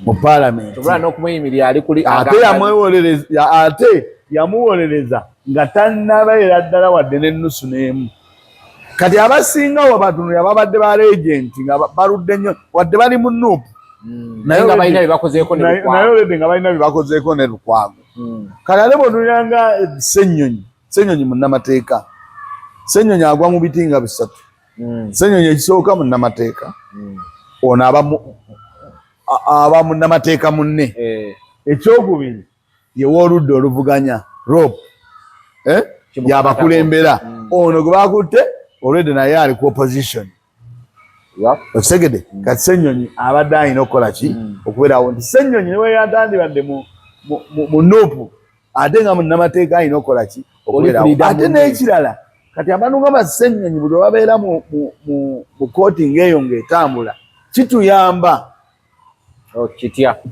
mu Parliament. Ate yamuwolereza nga tannabeera ddala wadde n'ennusu n'emu. Kati abasinga abo batunulira babadde ba regenti nga baludde nnyo wadde bali mu Nuupu. Naye nga balina bye bakozeeko ne Lukwago. Kati ate bw'otunulira nga Ssenyonyi munnamateeka. Ssenyonyi agwa mu biti nga 3. Ssenyonyi ekisooka munnamateeka. Ono aba munnamateeka munne. Ekyokubiri ye w'oludda oluvuganya Rope. Yabakulembera. Ono gwe bakutte olwedde naye ali ku opposition. Okitegedde kati Ssenyonyi abadde alina okukola ki okubeerawo nti Ssenyonyi newe yatandibadde mu Nuupu ate nga munnamateeka alina okukola ki okubeerawo. Ate n'ekirala kati abantu nga Ssenyonyi buli babeera mu kooti ng'eyo ng'etambula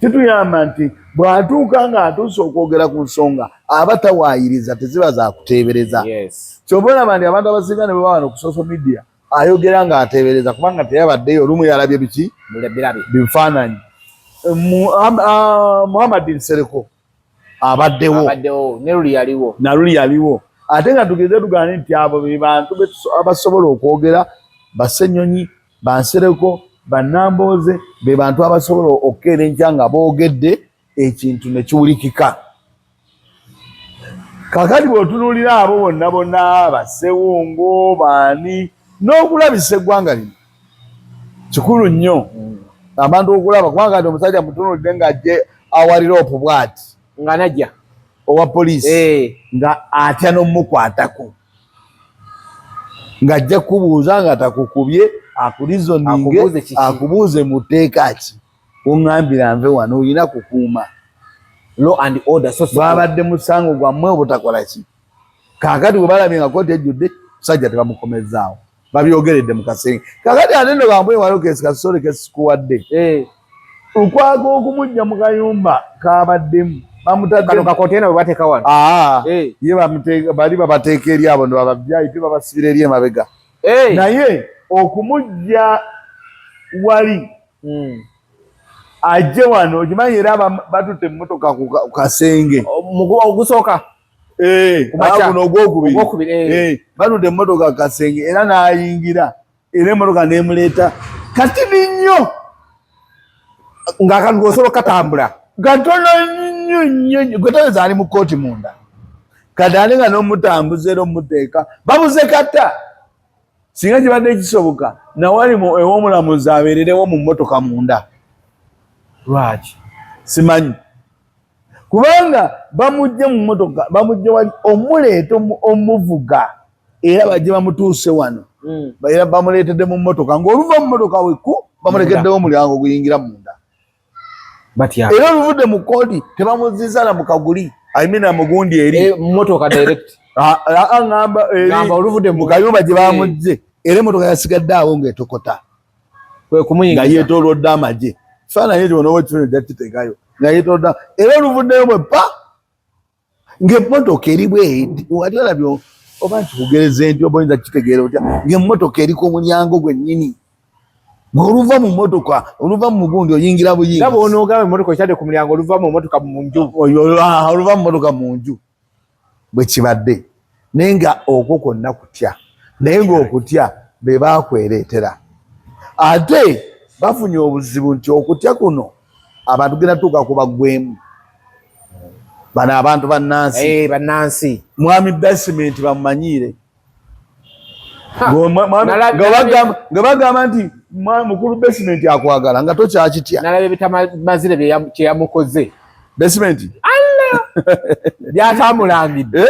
kituyamba nti bw'atuuka ng'atuuse okwogera ku nsonga aba tawaayiriza teziba za kuteebereza. Kyova olaba nti abantu abasinga ne bwe baba ku social media ayogera ng'ateebereza kubanga teyabaddeyo olumu yalabye biki bifaananyi. Muhammad Nsereko abaddewo naluli yaliwo. Ate nga tugeze tugane nti abo be bantu abasobola okwogera Ssenyonyi, Nsereko, Nambooze be bantu abasobola okukeera enkya nga boogedde ekintu ne kiwulikika. Kakati bw'otunuulira abo bonna Sewungu baani n'okulabisa eggwanga lino kikulu nnyo abantu okulaba kubanga kati omusajja mutunuulidde ng'ajje awali Rope bw'ati nga najja owa poliisi nga atya n'omukwatako ng'ajja kubuuza nga takukubye akulizoninge akubuuze mu tteeka ki oŋŋambira nve wano olina kukuuma law and order. Babadde musango gwammwe obutakola ki. Kaakati bwe balabye nga kooti ejjudde musajja tebamukomezaawo babyogeredde mu kasenge. Kaakati ate nno bambwe waliwo keesi kasole kesikuwadde. Lukwago okumujja mu kayumba kabaddemu bamutadde kakootena bwe bateeka wano. Ye bali babateeka eri abo ndo bababyayi te babasibira eri emabega. Naye okumujja wali ajje wano okimanyi era batutte emmotoka ku kasenge ogusooka guno ogwokubiri batutte emmotoka ku kasenge era n'ayingira era emmotoka n'emuleeta katini nnyo ng'akantu osobola katambula gatono nnyo gwetaweza ali mu kooti munda kati ate nga n'omutambuza era omuteeka babuze kata singa kibadde kisoboka nawali ew'omulamuzi abeererewo mu mmotoka munda. Lwaki simanyi kubanga bamujje mu mmotoka bamujje wali omuleeta omuvuga era bajje bamutuuse wano era bamuleetedde mu mmotoka ng'oluva mu mmotoka weku bamulekeddewo omulyango guyingira munda era oluvudde mu kooti tebamuzizala mu kaguli ayimina mugundi eri mmotoka direct ngamba oluvudde mu kayumba gye bamujje era emmotoka yasigadde awo ng'etokota nga yeetoolodde amagye Fana yetu wanowe chune jati tegayo. Nga yetu da. Ero luvudde mwe pa. Ng'emmotoka eri bw'eti. Wati walabyo oba nkugereze nti oboyinza kitegeera otya. Ng'emmotoka eri ku mulyango gwennyini. oluva mu mmotoka oluva mu mugundi oyingira buyingi nga bw'onoogamba emmotoka okyadde ku mulyango oluva mu mmotoka mu nju oluva mu mmotoka mu nju bwe kibadde naye nga okwo kwonna kutya naye ng'okutya be baakwereetera ate bafunye obuzibu nti okutya kuno abantu genda tuuka kubaggwemu bano abantu bannansi bannansi mwami basement bamumanyiire nga bagamba nti mukulu basement akwagala nga tokyakitya nalaba ebitamazire kyeyamukoze basement byatamulambidde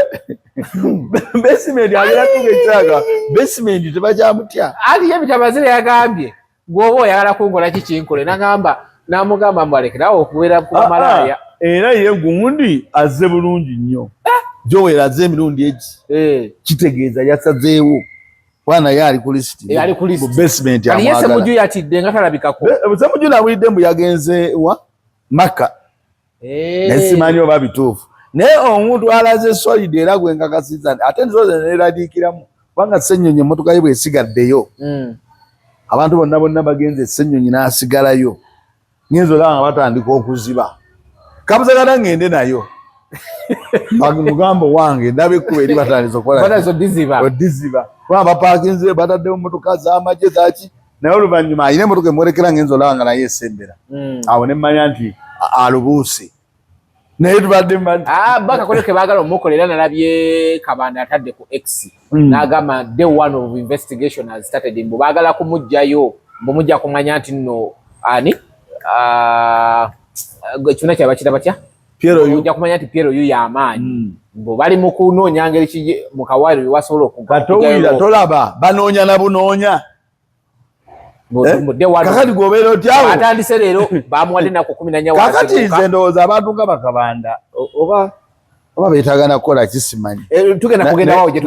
basement agera tuga ekyaga basement tebakyamutya aliyo ebitamazire yagambye gwoba oyagala kunkola kikinkole namugamba mbwalekerawo okubeera ku malaya era ye gundi azze bulungi nnyo Joel azze emirundi egi kitegeeza yasazeewo bwana ye ali ku lisiti mu basement amwagala Semuju yatidde nga talabikako Semuju nawulidde mbu yagenze wa Maka nesimanyi oba bituufu naye omuntu alaze solid era gwe nkakasiza ate nzoze neradiikiramu kubanga Ssenyonyi emmotoka ye bwesigaddeyo abantu bonna bagenze Ssenyonyi n'asigalayo ngenzo olaba nga batandika okuziba kabuzagala ngende nayo mugambo wange ndabe ekkuba eri batandisa okukoladiziba kuba bapaakinze bataddewo emmotoka z'amagye zaki naye oluvannyuma ayina emmotoka emwolekera ngenzo olaba nga naye esembera awo nemmanya nti alubuuse naye tubadde bakakole ke baagala omukolera nalabye Kabanda atadde ku X n'agamba day one of investigation has started mbu baagala kumugjayo mujja kumanya nti nno ani kyonna kyaba kita batya ojja kumanya nti Piero yu y'amaanyi mbu bali mu kunoonya ngeri ki mu kawaayiro wasobola okukatowulira tolaba banoonya na bunoonya kakati gwobeera otyawo atandise leero bamuwadde naku 14 kakati nze ndowooza abantu nga Bakabanda oba beetagana kukola kisimanyi tugenda kugendawo gye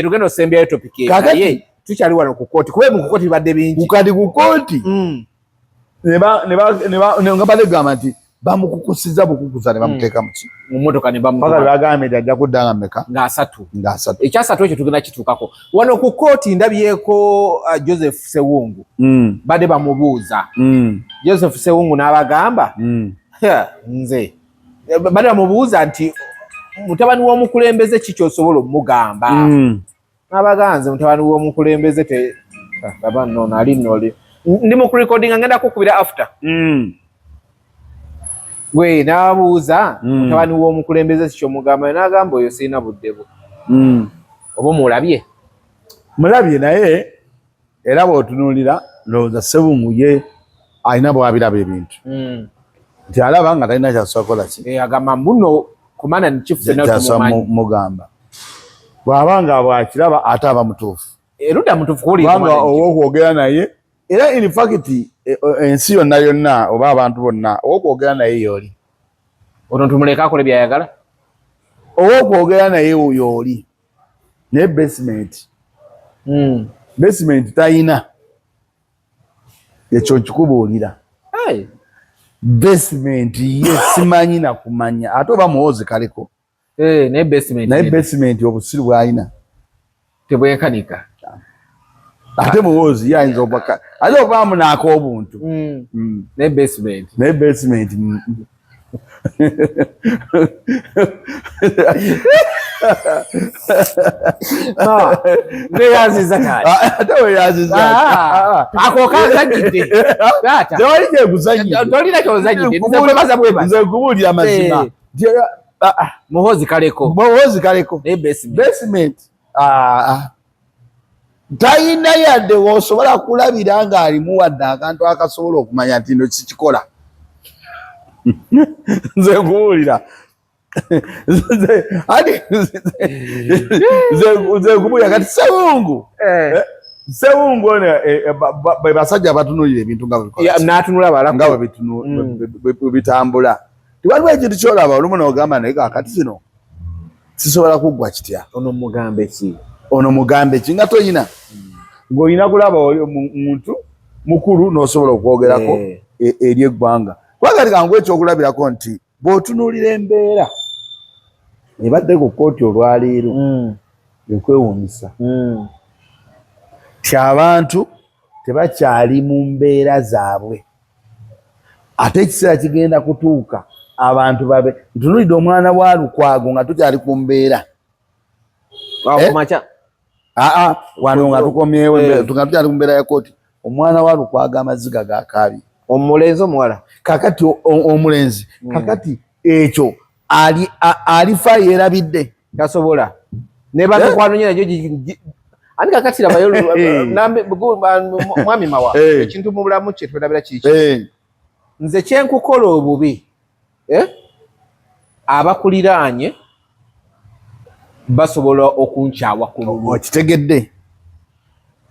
tugenda osembyayo topiki naye tukyali wano ku kooti kuba mu kukooti bibadde bingi kukati ku kooti nga balegamba nti bamukukusiza bukukusa ne bamuteeka mu mmotoka ne bagambye nti ajja kudda nga mmeka nga asatu ekyasatu ekyo tugenda kituukako wano ku kooti ndabyeko Joseph Sewungu badde bamubuuza Joseph Sewungu n'abagamba nze badde bamubuuza nti mutabani w'omukulembeze ki ky'osobola omugamba n'abaganze mutabani w'omukulembeze baba nno ali nnoli ndi mu kurekodinga ngenda kukubira after gwe n'abuuza mutabani w'omukulembeze kikyomugamba n'agamba oyo sirina budde bwo oba mulabye naye era bw'otunuulira ndowooza Sewungu ye alina bw'abiraba ebintu nti alaba nga talina kyasobola ki agamba mbuno kumana mugamba bw'aba nga bw'akiraba ate aba mutuufu erudda mutuufu kuwulira ow'okwogera naye era in fact ensi yonna oba abantu bonna ow'okwogera naye yooli ono tumuleka akole byayagala ow'okwogera naye yooli naye basement tayina ekyo kikubuulira basement ye simanyi nakumanya ate oba muwozi kaleko naye basement obusiru bw'alina tebwekanika ate muwozi yayinza obaka ate obaamu naako obuntu naye basement neyaziza kati ate weyaziza ako kazanyidde tewali kyekuzanyidde tolina kyozanyidde nze kubuulira mazima muhozi kaleko naye basement tayina yadde w'osobola kulabira ng'alimu wadde akantu akasobola okumanya nti no kikikola nze kubuulira nze kubuulira kati Sewungu ono be basajja batunuulira ebintu nga bwe bitambula tiwaliwo ekintu kyolaba olumu n'ogamba naye kakati kino sisobola kuggwa kitya ono mugambe ki nga toyina ng'olina kulaba omuntu mukulu n'osobola okwogerako eri eggwanga kubanga kangu ekyokulabirako nti bw'otunuulira embeera ebadde ku kkooti olwaleero ekwewuunyisa ti abantu tebakyali mu mbeera zaabwe. Ate ekiseera kigenda kutuuka abantu babe ntunulidde omwana wa Lukwago nga tukyali ku mbeera wano nga tukomyewo tukyali ku mbeera ya kooti. Omwana wa Lukwago amaziga gakaabi. Omulenzi omuwala kakati omulenzi kakati ekyo alifa yerabidde tasobola ne batukwano nyina jo ani kakati labayo mwami mawa ekintu mu bulamu kye tulabira kiki nze kyenkukola obubi abakuliraanye basobola okunkyawa ku lubu. Okitegedde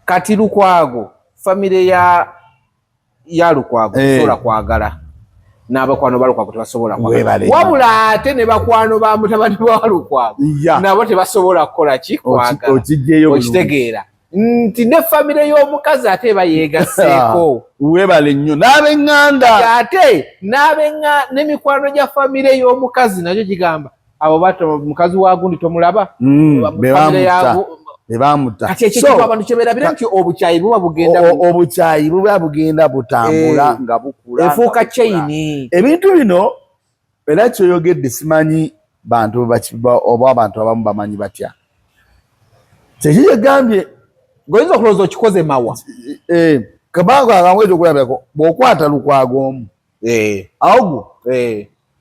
kati Lukwago famire ya Lukwago sobola kwagala n'abakwano ba Lukwago tebasobola kwagala wabula ate ne bakwano ba mutabani wa Lukwago nabo tebasobola kukola ki kwagala. Okitegeera nti ne famire y'omukazi ate bayeegaseeko webale nnyo n'ab'eŋŋanda ate n'emikwano gya famire y'omukazi nakyo kigamba abo bato mukazi wa gundi tomulaba bebamutta. Kati ekyo abantu kyebeerabira nti obukyayi buba bugenda butambula nga bukula efuuka chaini. Ebintu bino era kyoyogedde simanyi bantu oba abantu abamu bamanyi batya. Kyekigambye ng'oyinza okulowooza okikoze mawa kabango akamwezi okulabirako bw'okwata Lukwago omu awo gwo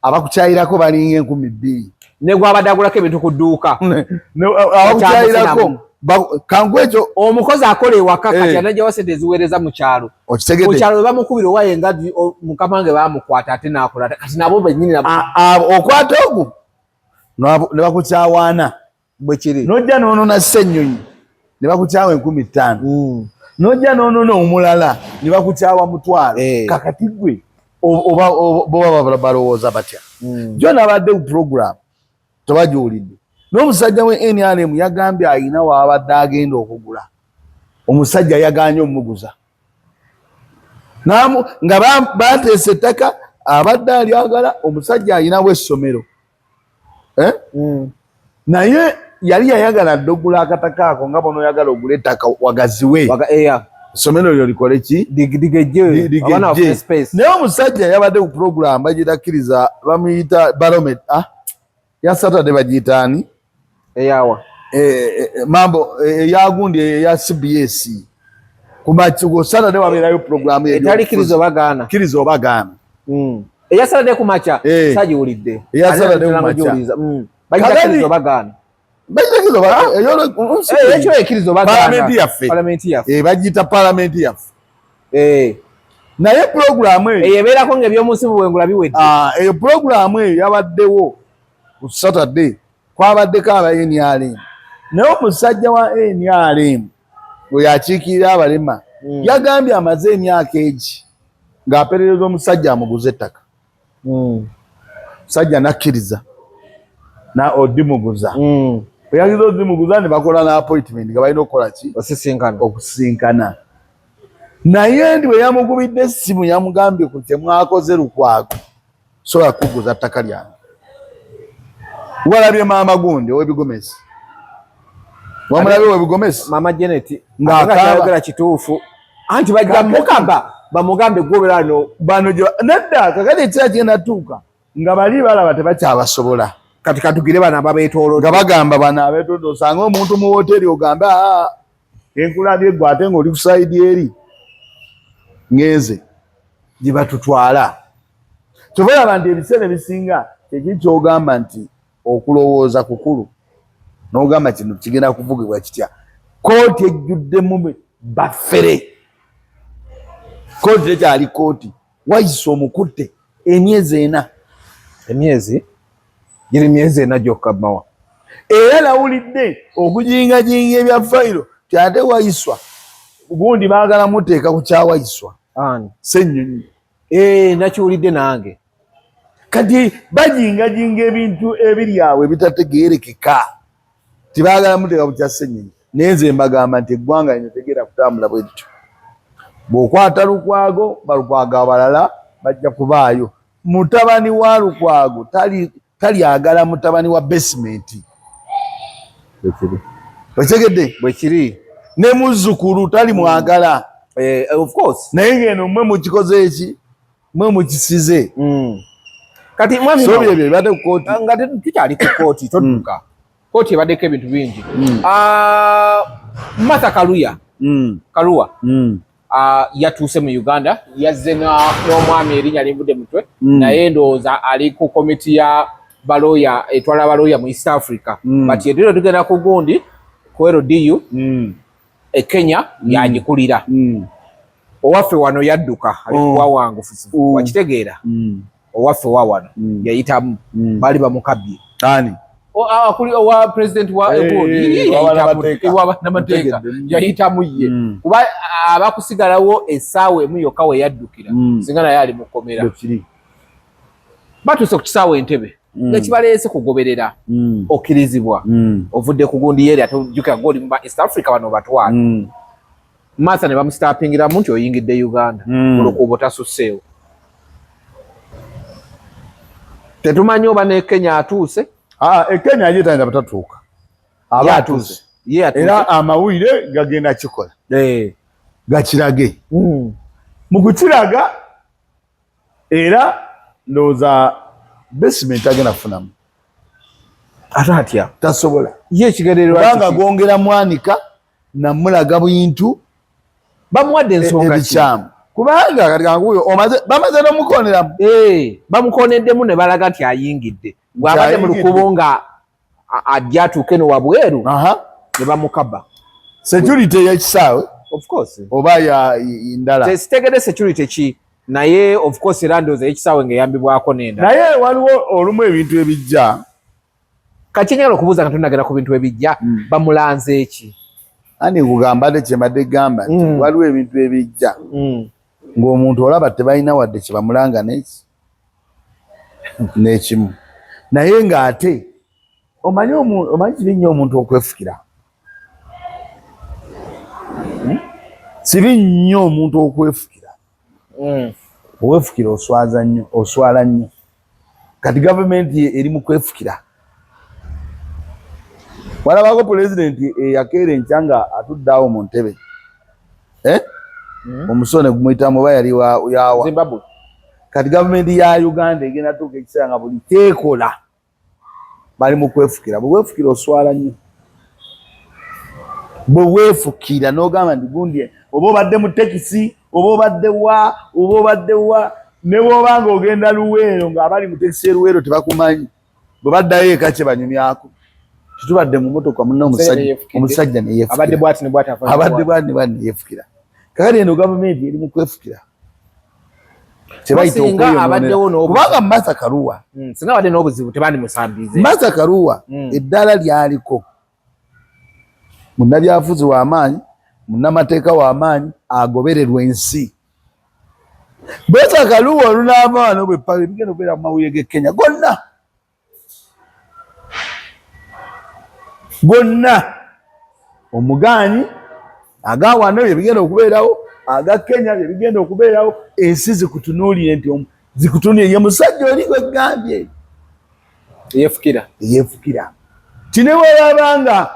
abakukyayirako balinga 2,000 ne gwabadde agulako ebintu ku dduuka abakukyayirako kangu ekyo omukozi akola ewaka kati anajjawo sente eziweereza mu kyalo. Okitegedde mu kyalo bwe bamukubira owa engazi mukama wange bamukwata ate n'akola kati nabo bennyini okwata ogwo ne bakukyawaana bwe kiri n'ojja n'onoona ssennyonyi ne bakukyawa 15,000 n'ojja n'onoona omulala ne bakukyawa 1,000. Kakati gwe boba balowooza batya? Jo n'abadde ku program tebagyolidde n'omusajja we NRM yagambye ayina wabadde agenda okugula. Omusajja yaganye omuguza nga bateesa ettaka abadde alyagala. Omusajja ayinawo essomero naye yali yayagala ddogula akataka ako nga bono oyagala ogula ettaka wagaziwe essomero lyo likole ki digejje. Naye omusajja yabadde ku program bagitakkiriza bamuyita barometer ya Saturday bagiyitaani eyawa mambo eyagundi eya CBS kumakigo Saturday wabeerayo program etali kirizo bagaana eya Saturday kumacha sajiwulidde eya Saturday kumacha bagiyita bagaana ekyo ekirizo bagaana palamenti yaffe bagiyita palamenti yaffe. Naye program eyo ebeerako ng'ebyomunsi bwengula biwedde. Eyo program eyo yabaddewo ku Saturday kwabaddeko aba NRM. Naye omusajja wa NRM bwe yakiikirira abalema yagambye amaze emyaka egi ng'aperereza omusajja amuguze ettaka. Musajja nakkiriza na odimuguza bwe yagiza odimuguza ne bakola na appointment nga balina okukola ki okusisinkana. Naye ndi bwe yamugubidde essimu yamugambye ku temwakoze Lukwago sobola kuguza ttaka lyange. Walabye maama gundi ow'ebigomesi wamulabye ow'ebigomesi Mama Janet ng'ayogera kituufu anti bajja mukamba bamugambe goberano bano nedda kakati ekiseera kigenda tuuka nga bali balaba tebakyabasobola. Kati katugire bano ababeetoolodde nga bagamba bano abeetoolodde osanga omuntu mu wooteeri ogambe enkulabye gwe ate ng'oli ku sayidi eri ngenze gye batutwala. Kyova olaba nti ebiseera ebisinga kyekiri ky'ogamba nti okulowooza kukulu n'ogamba kino kigenda kuvugibwa kitya. Kooti ejjuddemu baffere. Kooti tekyali kooti wayise omukutte emyezi 4. Emyezi giri myezi 4 gyokka mawa. Era nawulidde okujingajinga ebya fayiro kyate wayiswa gundi baagala muteeka ku kyawayiswa Ssennyonyi. Nakiwulidde nange. Kati bajingajinga ebintu ebiri awo ebitategeerekeka tibaagala muteeka ku kya Ssennyonyi. Naye nze mbagamba nti eggwanga lino tegeera kutambula bwe lityo. Bw'okwata Lukwago balukwago abalala bajja kubaayo. Mutabani wa Lukwago talyagala mutabani wa basement. Okitegedde? Bwe kiri. Ne muzzukulu tali mwagala. Of course. Naye ngeno mwe mukikoze eki mwe mukisize kati mwami so bye bade ku kooti nga tukyali ku kooti todduka kooti ebaddeko ebintu bingi Martha Karua yatuuse mu Uganda yazze n'omwami erinnya livudde mutwe naye ndowooza ali ku komiti ya baloya etwala abaloya mu East Africa bati ediro tugenda ku gundi ku LDU Kenya yagikulira owaffe wano yadduka alikuwa wangu wakitegeera owaffe wa wano yayitamu bali bamukabye ani kuli wa president wa Namateeka yayitamu ye kuba abakusigalawo essaawa emu yokka we yaddukira singa naye ali mukomera batuuse ku kisaawa Entebbe ngekibaleese kugoberera okkirizibwa ovudde ku gundi yeeri atujjukira goli mu East Africa bano batwala Martha ne bamusitapingiramu nti oyingidde Uganda olukuubo tasusseewo tetumanyi oba ne Kenya atuuse Kenya yitayinza batatuuka aba atuuse era amawulire gagenda kikola gakirage mu kukiraga era ndowooza basement agenda kufunamu ate atya tasobola ye ekigendererwa kubanga gwongera mwanika namulaga bintu bamuwadde ensonga ebikyamu kubanga kati kanguyo bamaze n'omukoneramu bamukoneddemu ne balaga nti ayingidde bw'abadde mu lukubo nga ajja atuuke no wabweru ne bamukaba security y'ekisaawe of course oba ya ndala sitegedde security ki naye of course era ndowooza y'ekisaawe ng'eyambibwako n'enda naye waliwo olumu ebintu ebijja kati njagala okubuuza nga tunagera ku bintu ebijja bamulanze eki ani kugamba ate kyembadde gamba nti waliwo ebintu ebijja ng'omuntu olaba tebalina wadde kye bamulanga n'ekimu naye ng'ate omanyi kibi nnyo omuntu okwefukira sibi nnyo omuntu okwefukira oweefukira oswala nnyo kati gavumenti eri mu kwefukira walabako pulezidenti eyakeera enkya nga atuddeawo mu ntebe omusone gumuyitamu oba yali yawa Zimbabwe kati gavumenti ya Uganda egenda tuuka ekiseera nga buli tekola bali mu kwefukira bwe weefukira oswala nnyo bwe weefukira n'ogamba nti gundi oba obadde mu tekisi oba obadde wa ne bw'obanga ogenda Luweero ng'abali mu tekisi Luweero tebakumanyi bwe baddayo eka kye banyumyako titubadde mu motoka munna omusajja neyeefukira abadde bwati neyeefukira kakati eno gavumenti eri mu kwefukira kubanga Martha Karua singa badde n'obuzibu tebandmusambize Martha Karua eddaala lyaliko munnabyafuzi w'amaanyi munnamateeka w'amaanyi agobererwa ensi Martha Karua olunaava wano bwe pale bigenda okubeera mu mawulire g'e Kenya gonna omugaanyi aga wano bye bigenda okubeerawo aga Kenya bye bigenda okubeerawo ensi zikutunuulire nti zikutunuulire ye musajja oli gwe gambye yeefukira kine bw'olabanga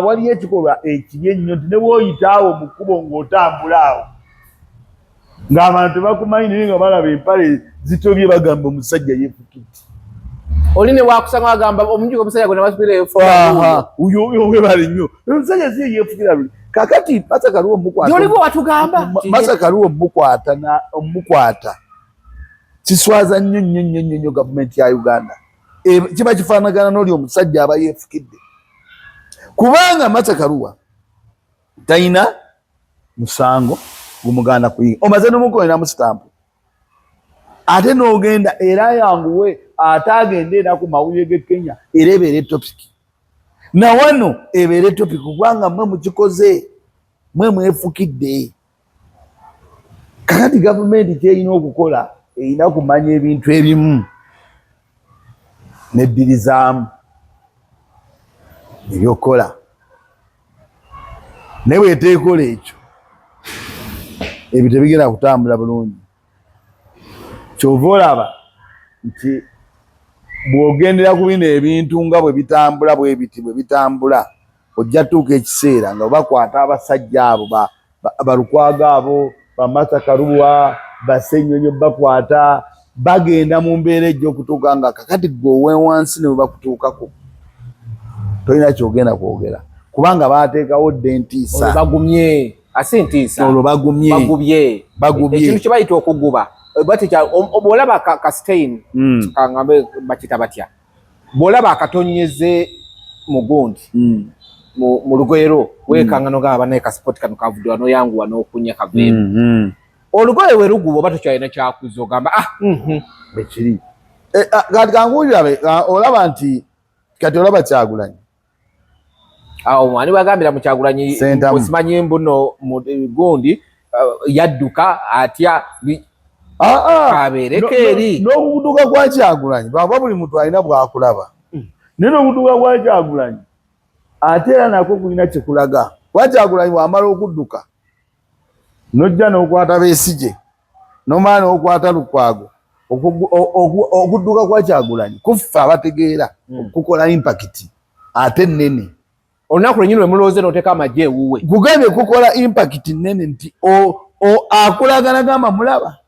waliyo ekikolwa ekibi ennyo nti ne bw'oyitaawo mu kkubo ng'otambula awo ng'abantu bakumanyi naye nga balaba empale zitobye bagamba omusajja yeefukidde oli ne wakusanga bagamba omujuka omusajja gwe nabasubira uyo webale nnyo omusajja si yeefukira luli kakati Martha Karua Martha Karua omukwata kiswaza nnyo gavumenti ya Uganda kiba kifaanagana n'oli omusajja aba yeefukidde kubanga Martha Karua talina musango gumuganda kuyiga omaze n'omukolera mu sitampu ate n'ogenda era yanguwe ate agenda era ku mawulire g'e Kenya era ebeere topic na wano ebeere topic kubanga mwe mukikoze mwe mwefukidde kakati gavumenti kyerina okukola erina kumanya ebintu ebimu neddirizaamu ebyokukola naye bweteekola ekyo ebyo tebigenda kutambula bulungi kyova olaba nti bw'ogendera ku bino ebintu nga bwe bitambula bwe biti bwe bitambula ojja tuuka ekiseera nga bakwata abasajja abo Balukwaga abo Bamata Karua Basenyonyo bakwata bagenda mu mbeera ejjo okutuuka nga kakati gwe wansi ne bakutuukako tolina kyogenda kwogera kubanga baateekawo dentiisa bagumye asentiisa olwo bagumye ekintu kye bayita okuguba bw'olaba ka stain kangambe bakita batya bw'olaba akatonyeze mu gundi mu lugero weekangano gaba naye ka sport kano kavudwa n'oyanguwa n'okunya kaveemu olugoye we luguba oba tokyalina kyakuza ogamba bekiri kati kanguulirabe olaba nti kati olaba Kyagulanyi awo ani bagambira mu Kyagulanyi osimanyi mbuno mu gundi yadduka atya kabeereko eri n'okuduka kwa Kyagulanyi baba buli muntu alina bw'akulaba naye n'okuduka kwa Kyagulanyi ate era nako kulina kyekulaga kwa Kyagulanyi bw'amala okudduka nojja n'okwata Besigye nomala n'okwata Lukwago okudduka kwa Kyagulanyi kuffe abategeera kukola impact ate nnene olunaku lwennyini lwe mulowooze n'oteeka amagye ewuwe kugambye kukola impact nnene nti akulagana gamba mulaba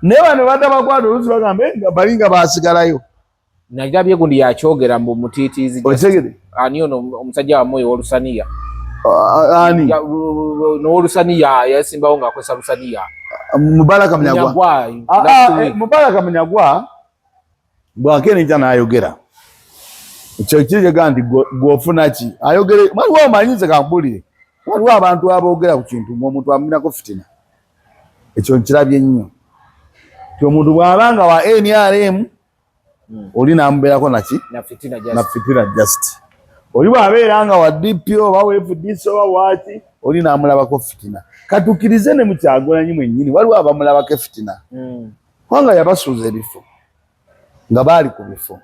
naye bano batabakwata oluusi bagamba balinga baasigalayo nalirabye gundi yakyogera mu mutiitiizi okitegere ani ono omusajja wammwe ow'Olusaniya ani n'Olusaniya yasimbawo ng'akozesa Lusaniya Mubaraka Munyagwa Mubaraka Munyagwa bw'akenejja n'ayogera ekyo kiri kyega nti gw'ofuna ki ayogere waliwo amanyize kampulire waliwo abantu aboogera ku kintu ng'omuntu amulinako fitina ekyo nkirabye nnyo ti omuntu bw'abanga wa NRM oli n'amubeerako naki na fitina just oli bw'abeera nga wa DPO oba wa FDC oba waki oli n'amulabako fitina katukirize ne mu Kyagulanyi mwennyini waliwo abamulabako fitina kubanga yabasuuza ebifo nga baali ku bifo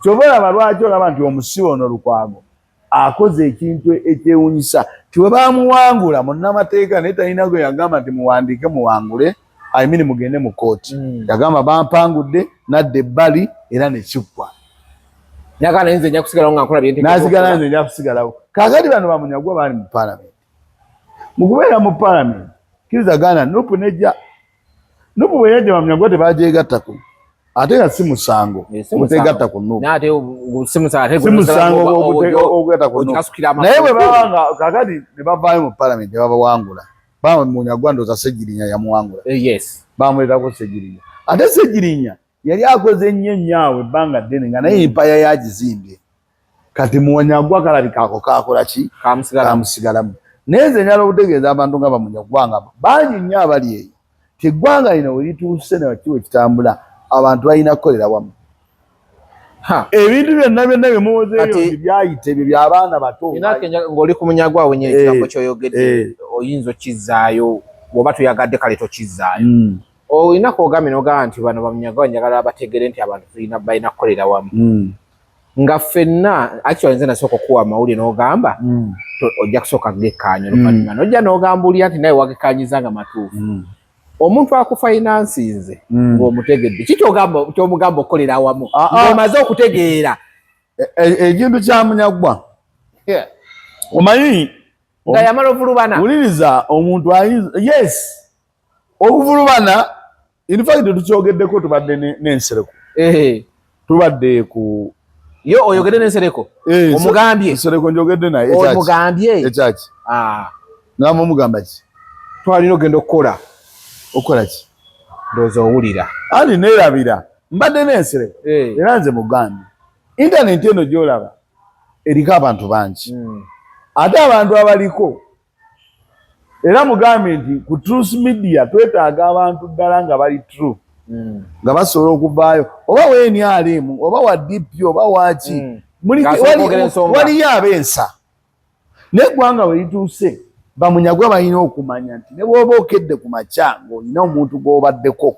kyova olaba lwaki olaba nti omusibe ono Lukwago akoze ekintu ekyewunyisa ti bwe baamuwangula munnamateeka naye talina gwe yagamba nti muwandiike muwangule ayimini mugende mu kooti yagamba bampangudde nadda ebbali era ne kiggwa nasigala nze nja kusigalawo kaakati bano bamunyagwa baali mu paalamenti mu kubeera mu paalamenti kkiriza gaana Nuupu nejja Nuupu bwe yajja bamunyagwa tebagyegattako ate nga si musango okutegatta ku Nuupu si musango okugatta ku Nuupu naye bwe babanga kaakati ne bavaayo mu paalamenti ne babawangula bamunyagwa ndooza Ssegirinya yamuwangula bamuleetako Ssegirinya ate Ssegirinya yali akoze ennyo awo ebbanga ddene nga naye empaya yagizimbye kati Munyagwa kalabika ako kaakola ki kamusigalamu naye nze njala okutegeeza abantu nga Bamunyagwa nga bangi nnyo abali eyo ti eggwanga lino we lituuse ne wakiwe kitambula abantu balina kukolera wamu ebintu byonna bye muwozeeyo byayita ebyo by'abaana bato ng'oli ku Munyagwa wenye ekigambo ky'oyogedde oyinza okizzaayo bw'oba toyagadde kale tokizzaayo olina kwogambye n'ogamba nti bano Bamunyagwa njagala bategere nti abantu balina kukolera wamu nga ffenna actually nze nasooka okuwa amawulire n'ogamba ojja kusooka gekkaanya oluvannyuma n'ojja n'ogambulira nti naye wagekkaanyiza nga matuufu omuntu akufinansinze ng'omutegedde ki ky'omugamba okukolera awamu ng'omaze okutegeera ekintu kya Munyagwa omanyi nga yamala ovulubana wuliriza omuntu okuvulubana in fact tukyogeddeko tubadde n'ensereko tubadde ku yo oyogedde n'ensereko omugambye ensereko njogedde naye omugambye ekyaki ngamba omugamba ki twalina ogenda okukola ki ndowooza owulira andi neerabira mbadde n'ensereko era nze mugambye intaneti eno gy'olaba eriko abantu bangi ate abantu abaliko era mugambye nti ku Truth Media twetaaga abantu ddala nga bali true nga basobola okuvaayo oba wa NRM oba wa DP oba waki waliyo ab'ensa naye eggwanga we lituuse Bamunyagwa balina okumanya nti ne bw'oba okedde ku makya ng'olina omuntu gw'obaddeko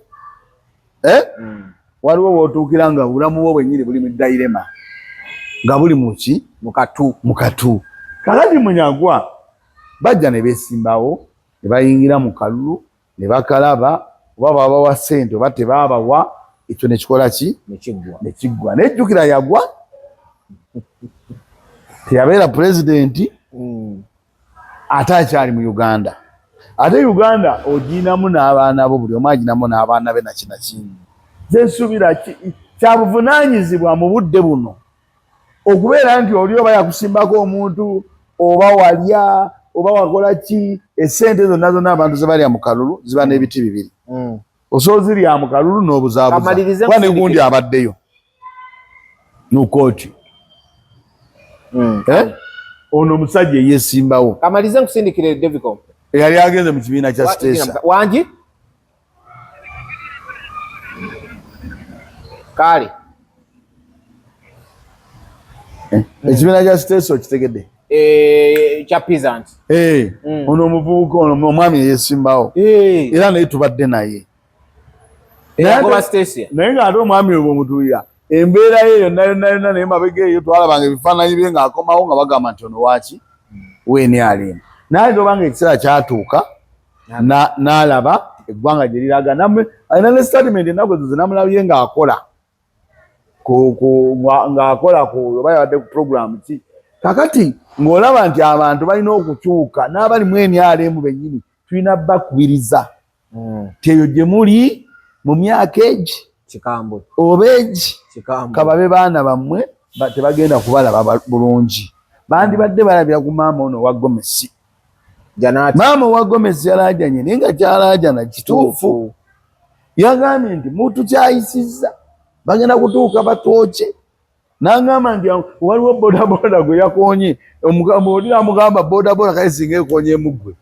waliwo w'otuukira nga obulamu bwo bwennyini buli mu dayirema nga buli mu katu kakati Munyagwa bajja ne beesimbawo ne bayingira mu kalulu ne bakalaba oba babawa ssente oba tebaabawa ekyo ne kikola ki ne kiggwa nejjukira yagwa teyabeera pulezidenti ate akyali mu Uganda ate Uganda oginamu n'abaana bo buli omu aginamu n'abaana be nakinaki nze nsuubira kyabuvunaanyizibwa mu budde buno okubeera nti oli oba yakusimbako omuntu oba walya oba wakola ki essente zonna zonna abantu ze balya mu kalulu ziba n'ebiti bibiri osobola zirya mu kalulu n'obuzaabuza kuba ne gundi abaddeyo mu kooti ono omusajja eyeesimbawo kamalize nkusindikire Devicom eyali agenze mu kibiina kya Steesa wangi kale ekibiina kya Steesa okitegedde kya peasant ono omuvubuka ono omwami eyeesimbawo era naye tubadde naye naye ng'ate omwami obwo omutuulira embeera ye yonna naye mabega eyo twalabanga ebifaananyi bye ng'akomawo nga bagamba nti ono waaki weeni alimu naye tobanga ekiseera kyatuuka n'alaba eggwanga gye liraga alina ne statement ennaku ezo ze namulabye ng'akola oba yabadde ku program ki kakati ng'olaba nti abantu balina okukyuka n'abali mu NRM bennyini tulina bakubiriza ti eyo gye muli mu myaka egi oba egi kababe baana bammwe tebagenda kubalaba bulungi bandibadde balabira ku maama ono wa Gomesi maama wa Gomesi yalaajanye naye nga kyalaajana kituufu yagambye nti mutukyayisizza bagenda kutuuka batwoke n'agamba nti waliwo bodaboda gwe yakoonye oli amugamba bodaboda kale singa ekonye emuggwe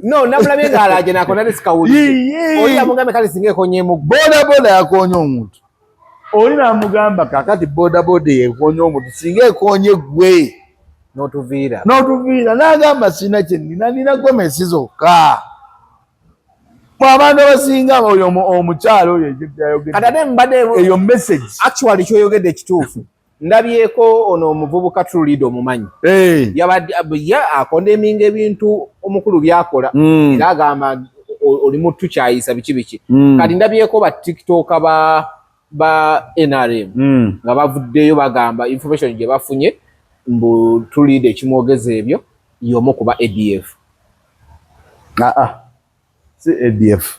no namulabye ng'alaaje nakona tesikawulire oli amugambe kale singa ekonye emuggwe bodaboda yakoonye omuntu oli n'amugamba kakati bodaboda yekonye omuntu singa ekonye gwe n'otuviira n'agamba sina kyenina nina Gomesi zokka abantu abasinga oyo omukyalo oyo eyo message actually kyoyogedde kituufu ndabyeko ono omuvubuka Trulido omumanyi akondeminga ebintu omukulu byakola era agamba olimu tukyayisa biki kati ndabyeko ba tiktoka ba NRM nga bavuddeyo bagamba information gye bafunye mbu Trulido ekimwogeza ebyo y'omu kuba ADF si ADF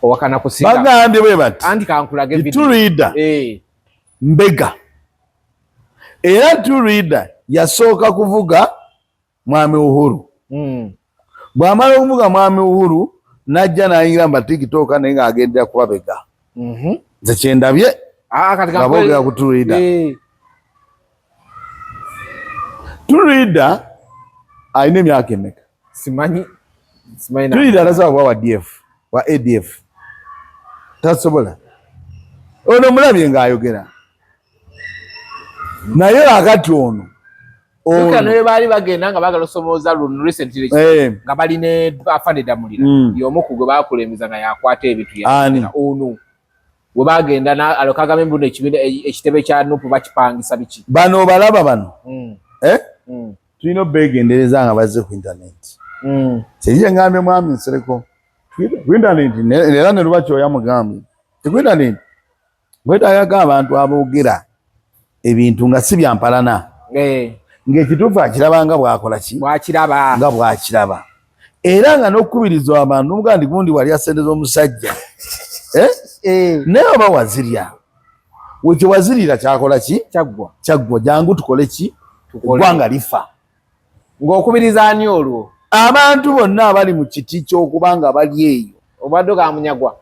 owakana kusinga bagambye bwe bati anti kankulage video Trulido mbega era Trulido yasooka kuvuga mwami Uhuru bw'amala okuvuga mwami Uhuru najja n'ayingira mu TikTok naye ng'agendera kubabega nze kyendabye nga boogera ku Trulido alina emyaka emeka simanyi Trulido atasobola kuba wa ADF tasobola ono mulabye ng'ayogera naye akati ono naye baali bagenda nga bagala osomooza luno recently nga balina afanedamulira y'omu ku gwe baakulembeza nga yakwata ebitu ono we bagenda alokagambe mbuno ekitebe kya Nupu bakipangisa biki bano balaba bano tulina obegendereza nga bazze ku internet kyekiye ngambye mwami nsereko ku internet era ne luba kyoya mugambye ku internet bwetayagako abantu aboogera ebintu nga si byampalana ng'ekituufu akiraba nga bwakola ki nga bwakiraba era nga n'okukubiriza abantu n'omugaa nti gundi walya ssente z'omusajja naye oba wazirya wekye wazirira kyakola ki kyaggwa jangu tukole ki eggwanga lifa ng'okubiriza ani olwo abantu bonna abali mu kiti ky'okuba nga bali eyo obadde ga munyagwa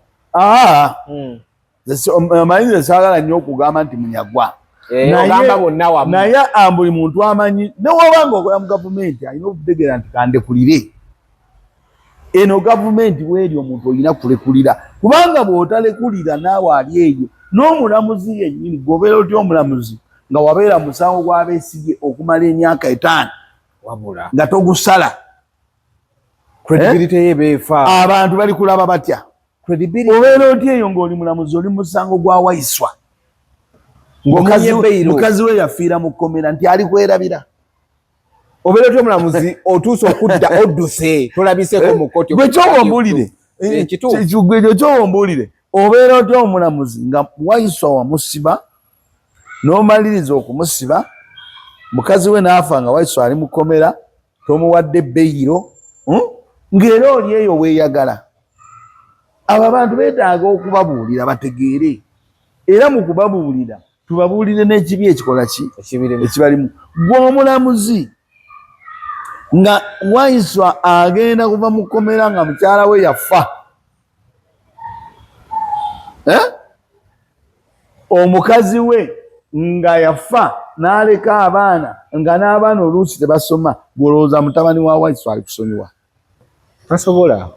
amanyi saagala nnyo okugamba nti munyagwa ogamba bonna wamu naye buli muntu amanyi newabanga okola mu gavumenti alina okutegeera nti kandekulire eno gavumenti weeri omuntu olina kulekulira kubanga bw'otalekulira naawe ali eyo n'omulamuzi yennyini gobeera otya omulamuzi nga wabeera musango gw'abeesigye okumala emyaka 5 wabula nga togusala credibility yebeefa abantu bali kulaba batya obeera otya eyo ng'oli mulamuzi oli musango gwa Waiswa mukazi we yafiira mu kkomera nti ali kwerabira obeera otya omulamuzi otuuse okudda odduse tolabiseko mu kkooti gwe kyowombulire ekyo kyowombulire obeera otya omulamuzi nga Waiswa wamusiba n'omaliriza okumusiba mukazi we n'afa nga Waiswa ali mu kkomera tomuwadde beyiro ng'era oli eyo weeyagala. Abo abantu beetaaga okubabuulira bategeere, era mu kubabuulira tubabuulire n'ekibi ekikola ki ekibalimu. Gw'omulamuzi nga Waiswa agenda kuva mu kkomera nga mukyala we yafa, omukazi we nga yafa n'aleka abaana nga n'abaana oluusi tebasoma, gwolowooza mutabani wa Waiswa ali kusonyiwa? Tasobola.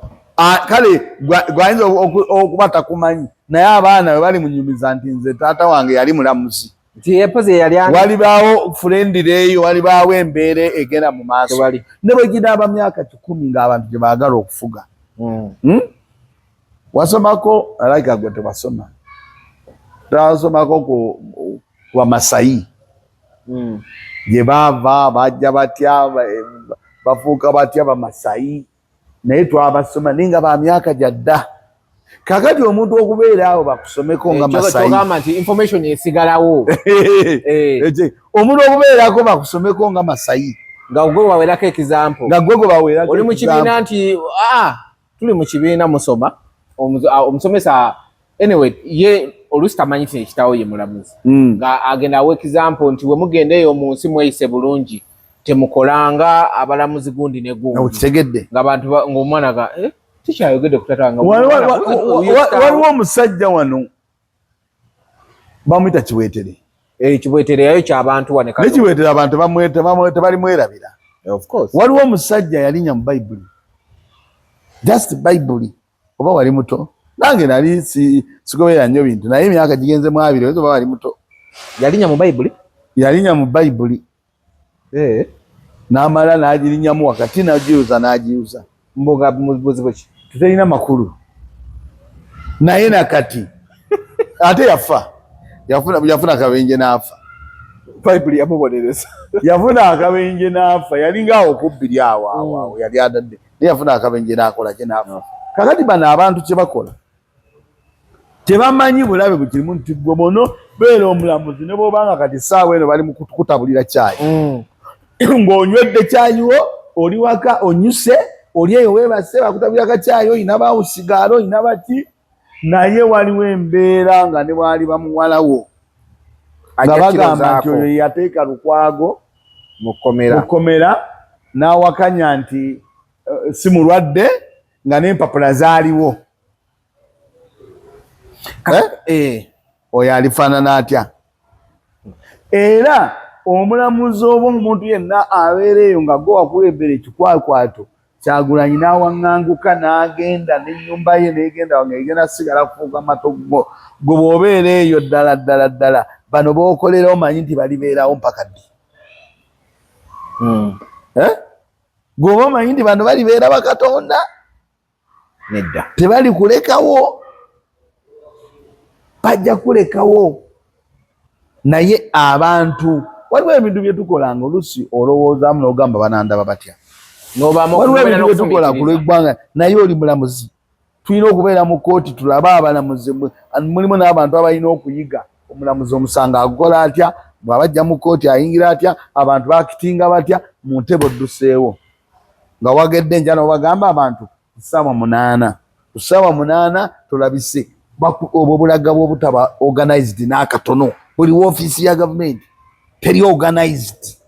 Kale gwayinza okuba takumanyi, naye abaana we bali munyumiza nti nze taata wange yali mulamuzi. Walibaawo fulendireeyo, walibaawo embeera egenda mu maaso. Ne bwe ginaaba myaka 10 ng'abantu gye baagala okufuga. Wasomako alaka gwe tebasoma. Twasomako ku Bamasayi. Gye baava bajja batya bafuuka batya Bamasayi, naye twabasoma naye nga ba myaka gyadda. Kakati omuntu okubeera awo bakusomeko nga Masayi. Kyogamba nti information esigalawo. Omuntu okubeerako bakusomeko nga Masayi. Nga gwe waweerako example. Nga gwe baweerako. Oli mu kibiina nti tuli mu kibiina musoma. Omusomesa anyway ye oluusi tamanyi nti ekitawo ye mulamuzi. Nga agenda awa example nti we mugenda eyo mu nsi mweyise bulungi temukolanga abalamuzi gundi ne gundi. Okitegedde. Ng'abantu ng'omwana ga tikyayogedde ku taata wange. Waliwo omusajja wano bamuyita Kiweetere. Kiweetere yayo ky'abantu wane. Ne Kiweetere abantu tebali mwerabira. Of course. Waliwo omusajja yalinnya mu Bayibuli. Just Bayibuli. Oba wali muto? Nange nali sigoberera nnyo bintu naye emyaka gigenze mu 2 oba wali muto. Yalinnya mu Bayibuli? Yalinnya mu Bayibuli. N'amala n'agirinnyamu wakati n'agiuza. Mboga mubuzibu ki? Tutalina makulu. Naye nakati. Ate yafa. Yafuna akabenje n'afa. Bayibuli yamubonereza. Yafuna akabenje n'afa. Yalinga okubbiri awo yali adadde. Naye yafuna akabenje n'akola kye n'afa. Kakati bano abantu kye bakola tebamanyi bulabe bukirimu nti gwe bono beera omulamuzi ne bw'obanga kati ssaawa eno bali mu kutabulira caayi. Ng'onywedde caayi wo oli waka onyuse oli eyo weebase bakutabulira kacaayi oyina bawusigaalo oyina baki, naye waliwo embeera nga ne bwali bamuwalawo nga bagamba nti oyo yateeka Lukwago mu kkomera n'awakanya nti si mulwadde nga n'empapula zaaliwo. Oyo alifaanana atya? Era omulamuzi oba omuntu yenna abeera eyo nga gwe wakulembera ekikwakwato Kyagulanyi n'awaŋŋanguka n'agenda n'ennyumba ye n'egenda ng'egenda sigala kufuuka mato gwe bw'obeera eyo ddala bano b'okolera omanyi nti balibeerawo mpaka ddi? Gwe omanyi nti bano balibeera bakatonda? Nedda. Tebali kulekawo. Bajja kulekawo. Naye abantu waliwo ebintu bye tukolanga oluusi olowoozaamu n'ogamba banandaba batya. Waliwo ebintu bye tukola ku lw'eggwanga naye oli mulamuzi. Tulina okubeera mu kkooti tulabe abalamuzi. Mulimu n'abantu abalina okuyiga. Omulamuzi omusanga agukola atya, bw'abajja mu kkooti ayingira atya, abantu bakitinga batya, mu ntebe odduseewo. Nga wagedde enja n'obagamba abantu ssaawa 8. Ku ssaawa 8 tulabise obwo bulaga bw'obutaba organized n'akatono. Buli woofiisi ya gavumenti teri organized.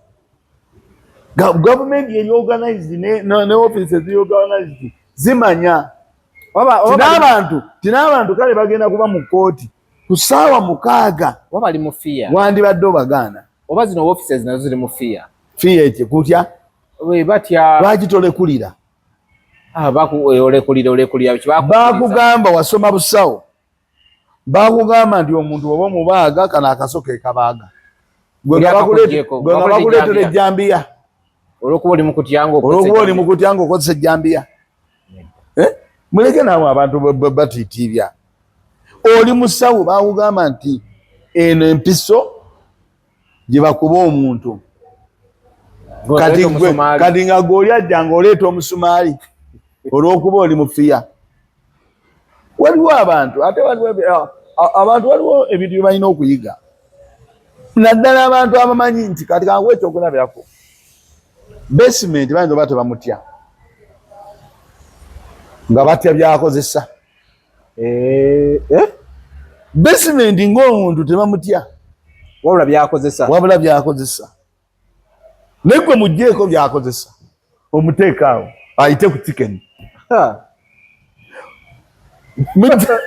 Gavumenti eri organized ne woofiisi eziri organized zimanya. Tin'abantu kale bagenda kuba mu kkooti ku ssaawa 6 bali mu fiya. Wandibadde obagaana. Oba zino woofiisi nazo ziri mu fiya. Fiya ekyo kutya? Batya. Lwaki tolekulira? Olekulira bakugamba wasoma busawo. Bakugamba nti omuntu oba omubaaga kano akaso ke kabaaga. Gwe nga bakuleetera ejjambiya. Olwokuba oli mu kutya ng'okozesa ejjambiya. Muleke naawe abantu batiitiibya. Oli musawo bakugamba nti eno empiso gye bakuba omuntu. Kati nga gw'oli ajja ng'oleeta omusumaali olw'okuba oli mufiya. Waliwo abantu ate waliwo ebintu bye balina okuyiga. Naddala abantu abamanyi nti kati kangu ekyokulabirako. basement bantu bato bamutya nga batya byakozesa basement ng'omuntu tebamutya wabula byakozesa negwe mugjeeko byakozesa omuteekaawo ayite ku chicken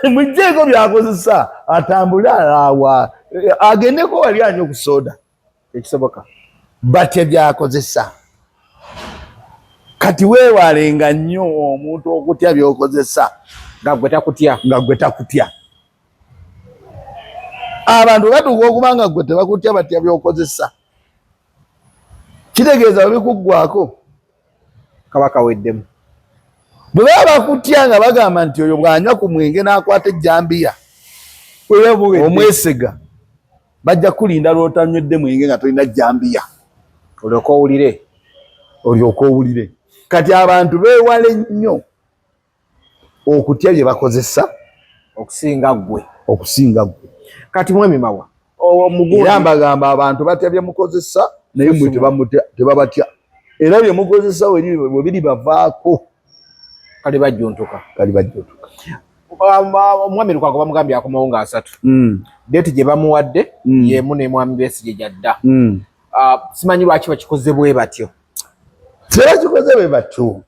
mugjeeko byakozesa atambule awa agendeko wali anywa ku soda ekisoboka batya byakozesa kati weewalenga nnyo omuntu okutya byokozesa nga gwe takutya abantu batuuka okuba nga gwe tebakutya batya byokozesa kitegeeza babikuggwako kaba kaweddemu bwe baba bakutya nga bagamba nti oyo bw'anywa ku mwenge n'akwata ejjambiya omwesega bajja kulinda lw'otanywedde mwenge nga tolina jjambiya olyoke owulire kati abantu beewale nnyo okutya bye bakozesa okusinga gwe kati mwami mawa era mbagamba abantu batya bye mukozesa naye mwe tebabatya era bye mukozesa bwe biri bavaako kali bajjuntuka omwami Lukwago bamugambye akomawo nga 3 deeti gye bamuwadde yemu ne mwami Besigye gyadda simanyi lwaki bakikoze bwe batyo tebakikoze bwe batyo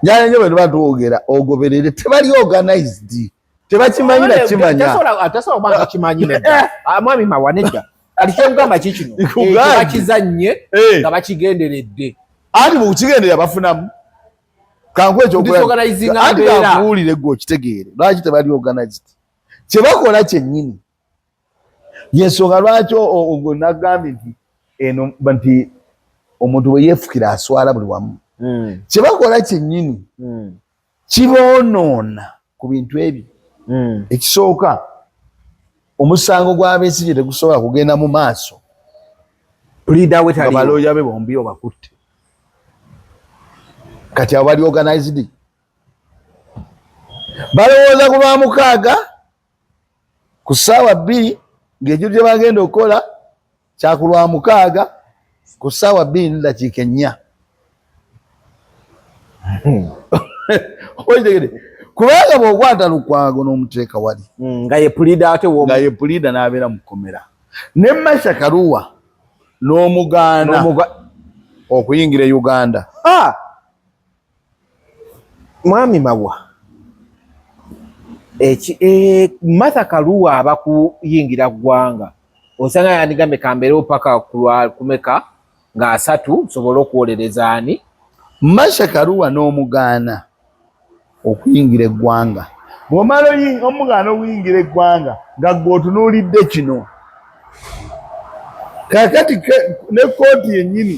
njala nnyo bwe batuwogera ogoberere tebali organized tebakimanyira kimanya atasobola kubanga kimanyi nedda mwami Mawa nedda alikyomugamba kikino bakizannye nga bakigenderedde ati mukigenderera bafunamu kankuwulire gwe okitegeere lwaki tebali organized kyebakola kyennyini yensonga lwaki ogwo nagambye nti eno nti omuntu bwe yeefukira aswala buli wamu kyebakola kyennyini kiboonoona ku bintu ebyo ekisooka omusango gwa Besigye tegusobola kugenda mu maaso nga balooya be bombi obakutte kati abo bali organized balowooza ku Lwamukaaga ku ssaawa 2 ng'ekyo kye bagenda okukola kya ku Lwamukaaga ku ssaawa 2:4 kubanga bw'okwata Lukwago n'omuteeka wali nga ye puliida n'abeera mu kkomera ne Masha Kaluwa n'omugaana okuyingira Uganda. Mwami Mawa Martha Kaluwa abakuyingira ggwanga osanga yandigambe kambeerewo paka kumeka nga 3 nsobole okuwolereza ani Masha Kaluwa n'omugaana okuyingira eggwanga bw'omala omugaana okuyingira eggwanga nga gwe otunuulidde kino kakati ne kooti yennyini